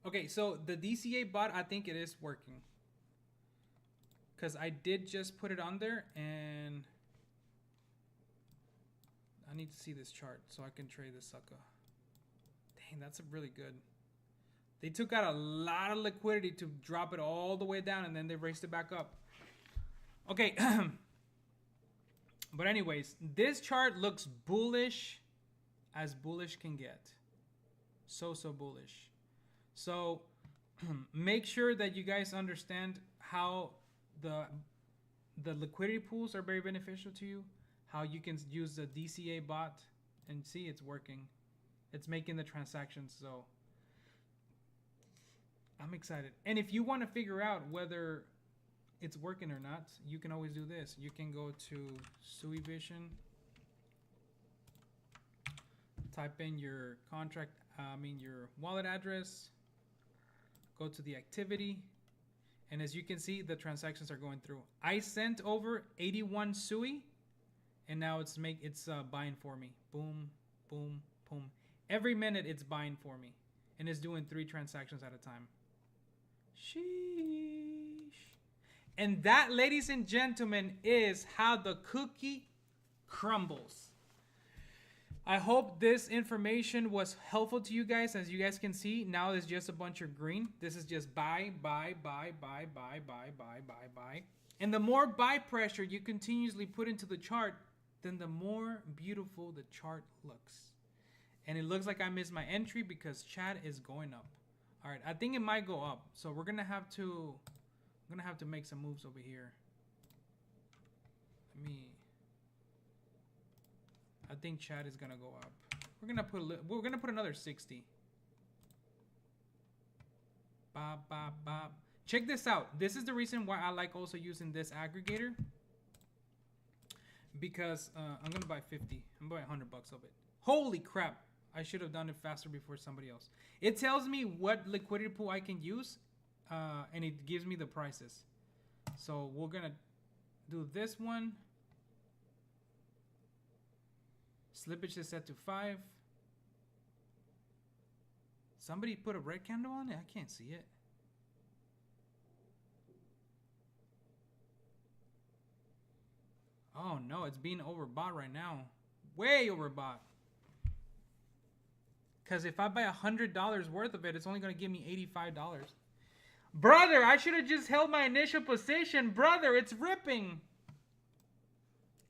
Okay, so the DCA bot, I think it is working. Because I did just put it on there, and I need to see this chart so I can trade this sucker. Dang, that's really good. They took out a lot of liquidity to drop it all the way down, and then they raised it back up. Okay. But anyways, this chart looks bullish as bullish can get. So bullish. So make sure that you guys understand how the liquidity pools are very beneficial to you. How you can use the DCA bot and see it's working. It's making the transactions. So I'm excited. And if you want to figure out whether it's working or not, you can always do this. You can go to SUI Vision, type in your your wallet address, go to the activity, and as you can see, the transactions are going through. I sent over 81 SUI, and now it's buying for me. Boom, boom, boom. Every minute it's buying for me, and it's doing 3 transactions at a time. Sheesh. And that, ladies and gentlemen, is how the cookie crumbles. I hope this information was helpful to you guys. As you guys can see, now there's just a bunch of green. This is just buy. And the more buy pressure you continuously put into the chart, then the more beautiful the chart looks. And it looks like I missed my entry because chat is going up. All right, I think it might go up. So we're gonna have to make some moves over here. I think chat is gonna go up. We're gonna put another 60. Bop, bop, bop. Check this out. This is the reason why I like also using this aggregator. Because I'm gonna buy 50. I'm buying $100 of it. Holy crap! I should have done it faster before somebody else. It tells me what liquidity pool I can use, and it gives me the prices. So we're gonna do this one. Slippage is set to 5. Somebody put a red candle on it? I can't see it. Oh no, it's being overbought right now. Way overbought. Because if I buy $100 worth of it, it's only going to give me $85. Brother, I should have just held my initial position. Brother, it's ripping.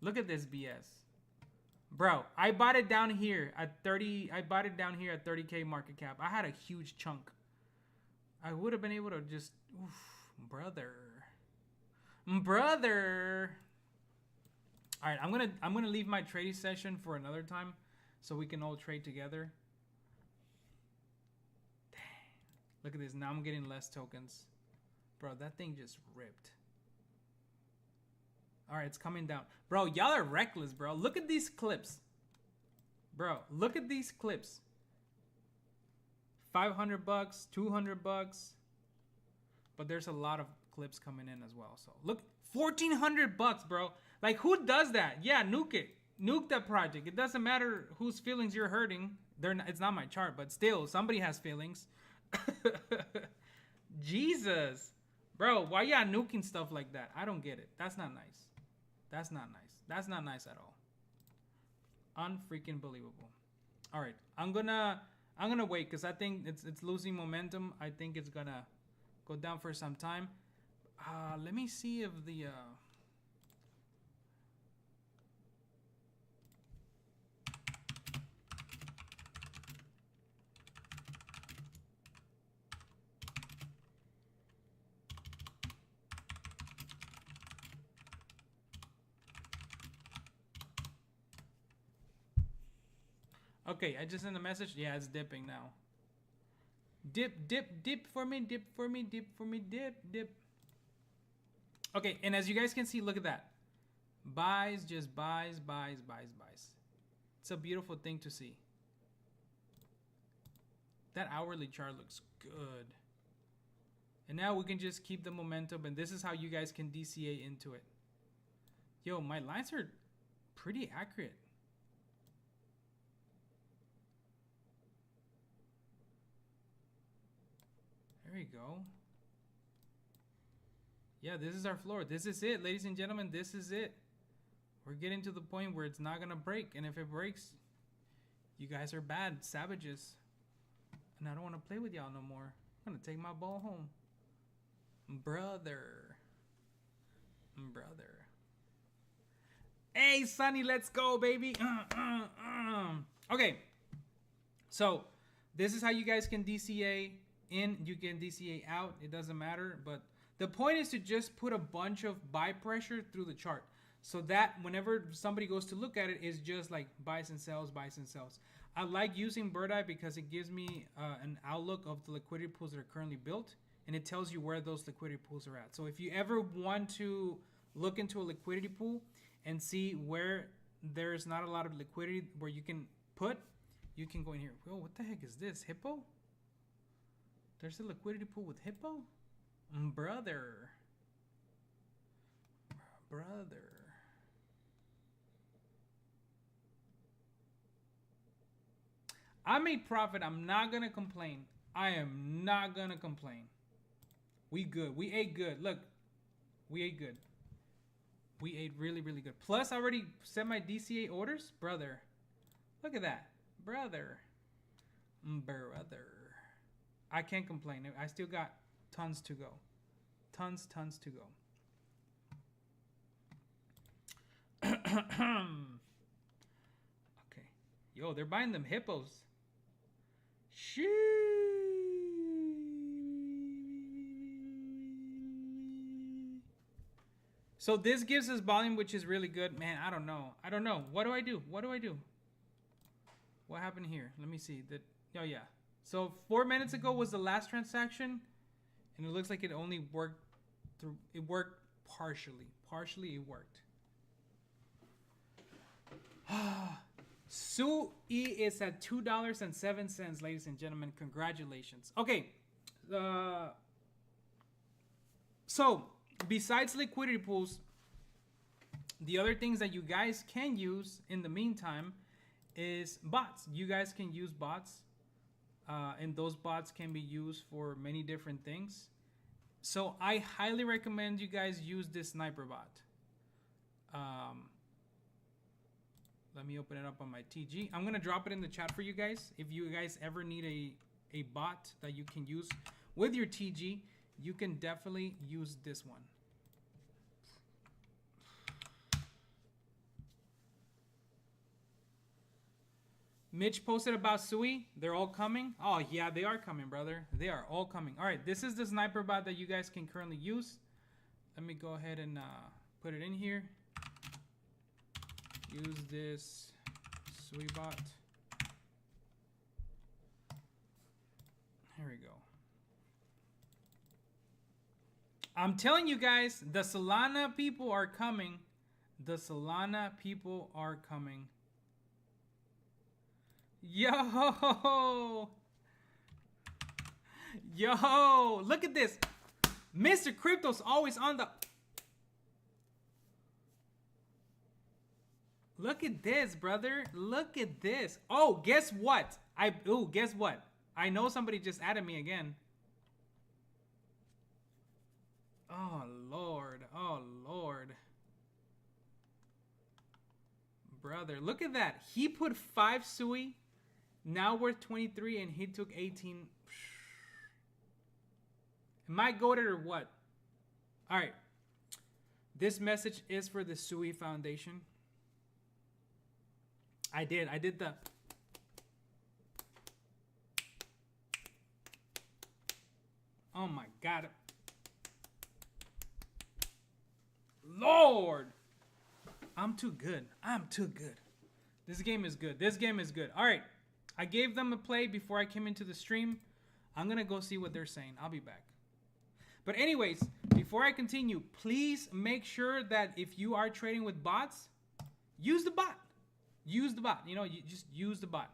Look at this BS. Bro, I bought it down here at 30. I bought it down here at 30K market cap. I had a huge chunk. I would have been able to just, brother. All right, I'm gonna leave my trading session for another time, so we can all trade together. Dang, look at this. Now I'm getting less tokens, bro. That thing just ripped. All right, it's coming down, bro. Y'all are reckless, bro. Look at these clips, bro. Look at these clips. $500, $200, but there's a lot of clips coming in as well. So look, $1,400, bro. Like, who does that? Yeah, nuke it. Nuke that project. It doesn't matter whose feelings you're hurting. It's not my chart, but still, somebody has feelings. Jesus. Bro, why y'all nuking stuff like that? I don't get it. That's not nice. That's not nice. That's not nice at all. Unfreaking believable. All right, I'm gonna wait because I think it's losing momentum. I think it's gonna go down for some time. Let me see if the Okay, I just sent a message. Yeah, it's dipping now. Dip, dip, dip for me, dip for me, dip for me, dip, dip. Okay, and as you guys can see, look at that. Buys, just buys, buys, buys, buys. It's a beautiful thing to see. That hourly chart looks good. And now we can just keep the momentum, and this is how you guys can DCA into it. Yo, my lines are pretty accurate. There you go. Yeah, this is our floor. This is it, ladies and gentlemen. This is it. We're getting to the point where it's not gonna break, and if it breaks, you guys are bad savages, and I don't want to play with y'all no more. I'm gonna take my ball home, brother. Hey, Sonny, let's go, baby. Okay, so this is how you guys can DCA in. You can DCA out. It doesn't matter, but the point is to just put a bunch of buy pressure through the chart, so that whenever somebody goes to look at it, it's just like buys and sells, buys and sells. I like using Bird Eye because it gives me an outlook of the liquidity pools that are currently built, and it tells you where those liquidity pools are at. So if you ever want to look into a liquidity pool and see where there's not a lot of liquidity where you can put, you can go in here. Whoa, what the heck is this? Hippo? There's a liquidity pool with Hippo? Brother. I made profit. I'm not gonna complain. I am not gonna complain. We good. We ate good. Look, we ate good. We ate really, really good. Plus, I already set my DCA orders. Brother. Look at that. Brother. I can't complain. I still got tons to go. Tons to go. Okay. Yo, they're buying them hippos. Sheesh. So this gives us volume, which is really good. Man, I don't know. What do I do? What happened here? Let me see. Oh, yeah. So 4 minutes ago was the last transaction, and it looks like it only worked through. It worked partially. Partially, it worked. SUI is at $2.07, ladies and gentlemen. Congratulations. Okay. So besides liquidity pools, the other things that you guys can use in the meantime is bots. You guys can use bots, and those bots can be used for many different things. So I highly recommend you guys use this sniper bot. Let me open it up on my TG. I'm gonna drop it in the chat for you guys. If you guys ever need a bot that you can use with your TG, you can definitely use this one. Mitch posted about SUI. They're all coming. Oh yeah, they are coming, brother. They are all coming. All right, this is the sniper bot that you guys can currently use. Let me go ahead and put it in here. Use this SUI bot. Here we go. I'm telling you guys, the Solana people are coming. The Solana people are coming. Yo! Yo! Look at this. Mr. Crypto's always on the... Look at this, brother. Look at this. Oh, guess what? Guess what? I know somebody just added me again. Oh, Lord. Oh, Lord. Brother, look at that. He put 5 SUI. Now we're 23 and he took 18. Am I goated or what? All right. This message is for the SUI Foundation. I did the... Oh my God. Lord. I'm too good. This game is good. All right. I gave them a play before I came into the stream. I'm gonna go see what they're saying. I'll be back. But anyways, before I continue, please make sure that if you are trading with bots, use the bot. Use the bot. You know, you just use the bot.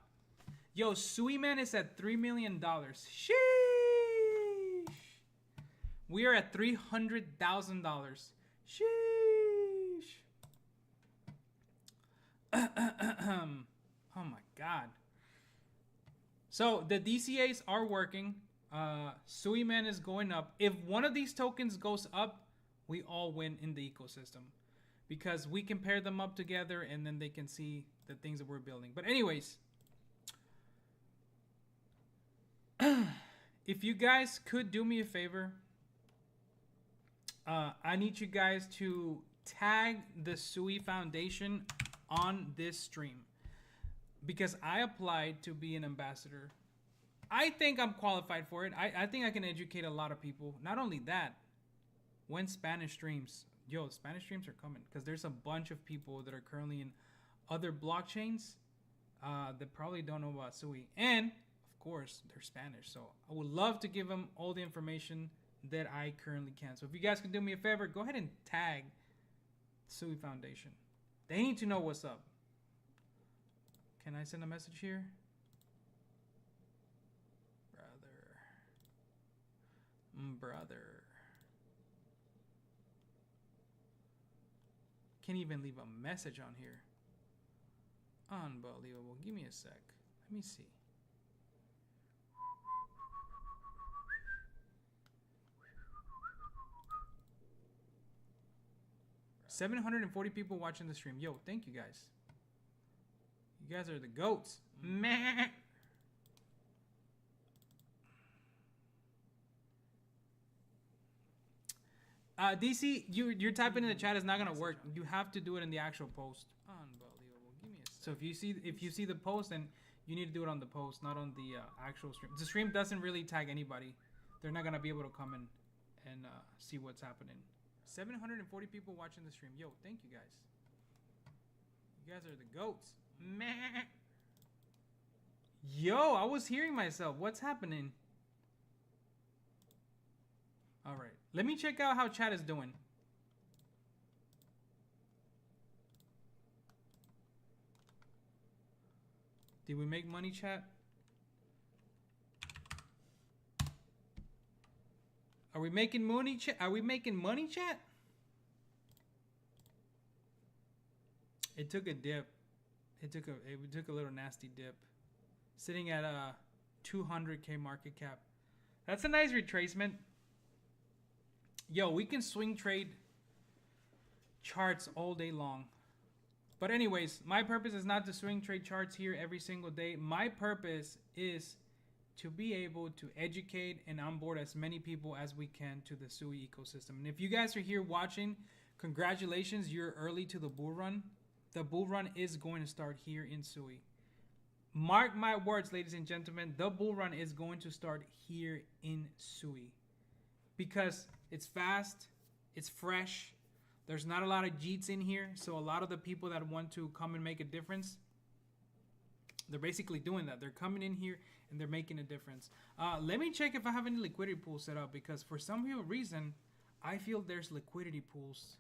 Yo, SUI Man is at $3 million. Sheesh. We are at $300,000. Sheesh. Oh my God. So the DCAs are working. SUI Man is going up. If one of these tokens goes up, we all win in the ecosystem because we can pair them up together and then they can see the things that we're building. But anyways, if you guys could do me a favor, I need you guys to tag the SUI Foundation on this stream because I applied to be an ambassador. I think I'm qualified for it. I think I can educate a lot of people. Not only that, when Spanish streams, Spanish streams are coming because there's a bunch of people that are currently in other blockchains that probably don't know about SUI. And of course, they're Spanish. So I would love to give them all the information that I currently can. So if you guys can do me a favor, go ahead and tag SUI Foundation. They need to know what's up. Can I send a message here? Brother. Can't even leave a message on here. Unbelievable. Give me a sec. Let me see. $740 people watching the stream. Yo, thank you guys. You guys are the goats. Meh. DC, you're typing in the chat is not gonna work. You have to do it in the actual post. Unbelievable. Give me a second. So if you see the post, then you need to do it on the post, not on the actual stream. The stream doesn't really tag anybody. They're not gonna be able to come in and see what's happening. 740 people watching the stream. Yo, thank you guys. You guys are the goats. Meh. Yo, I was hearing myself. What's happening? All right. Let me check out how chat is doing. Did we make money, chat? Are we making money, chat? Are we making money, chat? It took a dip. It took a little nasty dip. Sitting at a 200K market cap. That's a nice retracement. Yo, we can swing trade charts all day long. But anyways, my purpose is not to swing trade charts here every single day. My purpose is to be able to educate and onboard as many people as we can to the SUI ecosystem. And if you guys are here watching, congratulations, you're early to the bull run. The bull run is going to start here in SUI. Mark my words, ladies and gentlemen, the bull run is going to start here in SUI. Because it's fast, it's fresh, there's not a lot of JEETs in here, so a lot of the people that want to come and make a difference, they're basically doing that. They're coming in here and they're making a difference. Let me check if I have any liquidity pools set up, because for some reason, I feel there's liquidity pools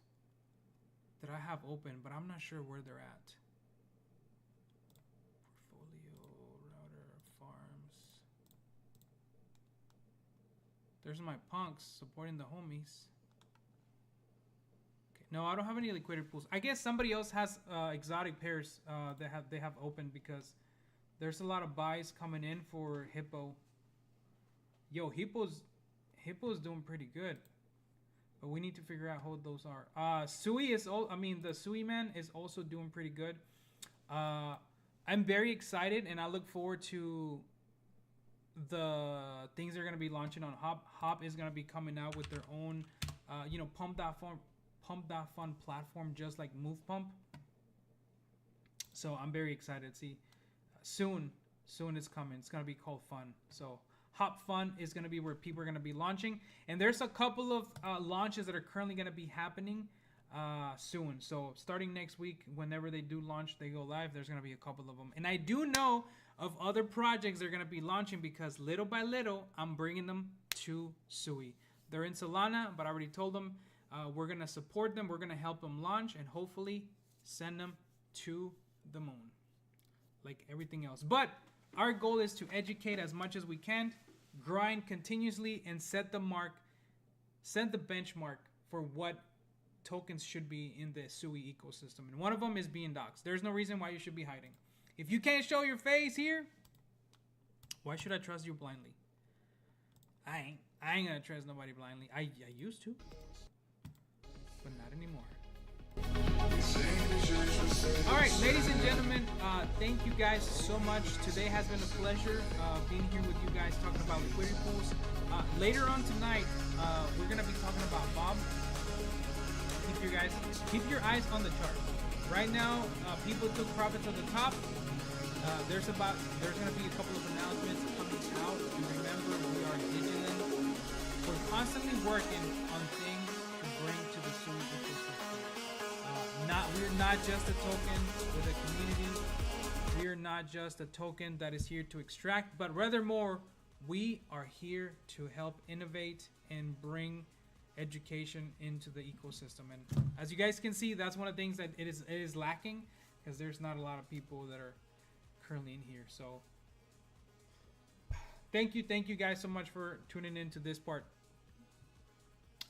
that I have open, but I'm not sure where they're at. There's my punks supporting the homies. Okay. No, I don't have any liquidity pools. I guess somebody else has exotic pairs they have open, because there's a lot of buys coming in for Hippo. Yo, Hippo's doing pretty good, but we need to figure out how those are. SUI is the SUI Man is also doing pretty good. I'm very excited, and I look forward to the things they're going to be launching on Hop. Hop is going to be coming out with their own, pump.fun platform, just like Move Pump. So I'm very excited to see. Soon it's coming. It's going to be called Fun. So Hop Fun is going to be where people are going to be launching. And there's a couple of launches that are currently going to be happening soon. So starting next week, whenever they do launch, they go live, there's going to be a couple of them. And I do know of other projects they're going to be launching, because little by little, I'm bringing them to SUI. They're in Solana, but I already told them we're going to support them. We're going to help them launch and hopefully send them to the moon like everything else. But our goal is to educate as much as we can, grind continuously, and set the benchmark for what tokens should be in the SUI ecosystem. And one of them is being doxxed. There's no reason why you should be hiding. If you can't show your face here, why should I trust you blindly? I ain't gonna trust nobody blindly. I used to, but not anymore. All right, ladies and gentlemen, thank you guys so much. Today has been a pleasure being here with you guys talking about liquidity pools. Later on tonight, we're gonna be talking about Bob. Keep your eyes on the chart. Right now, people took profits at the top. There's gonna be a couple of announcements coming out. And remember, we are vigilant. We're constantly working on things to bring to the SUI ecosystem. We're not just a token with a community. We are not just a token that is here to extract, but rather more, we are here to help innovate and bring education into the ecosystem. And as you guys can see, that's one of the things that it is lacking, because there's not a lot of people that are currently in here. So thank you guys so much for tuning into this part.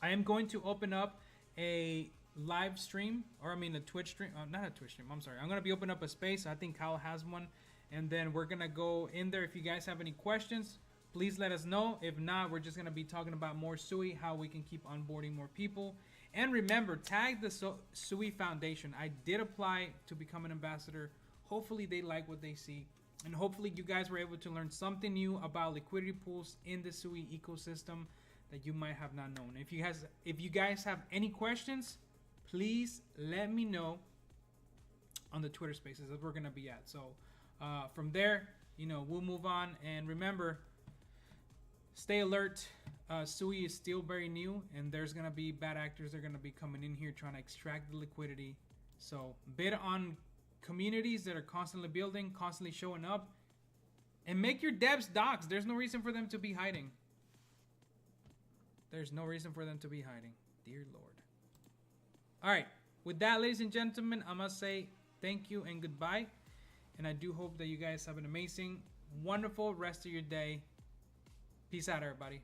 I am going to open up a live stream, or I mean a Twitch stream, not a Twitch stream, I'm sorry. I'm going to be opening up a space. I think Kyle has one, and then we're going to go in there. If you guys have any questions, please let us know. If not, we're just going to be talking about more SUI, how we can keep onboarding more people. And remember, tag the SUI Foundation. I did apply to become an ambassador. Hopefully they like what they see, and hopefully you guys were able to learn something new about liquidity pools in the SUI ecosystem that you might have not known. If you guys have any questions, please let me know on the Twitter Spaces that we're gonna be at. So from there, we'll move on. And remember, stay alert. SUI is still very new, and there's gonna be bad actors that are gonna be coming in here trying to extract the liquidity. So bid on communities that are constantly building, constantly showing up, and make your devs docs. There's no reason for them to be hiding. There's no reason for them to be hiding. Dear Lord. All right. With that, ladies and gentlemen, I must say thank you and goodbye. And I do hope that you guys have an amazing, wonderful rest of your day. Peace out, everybody.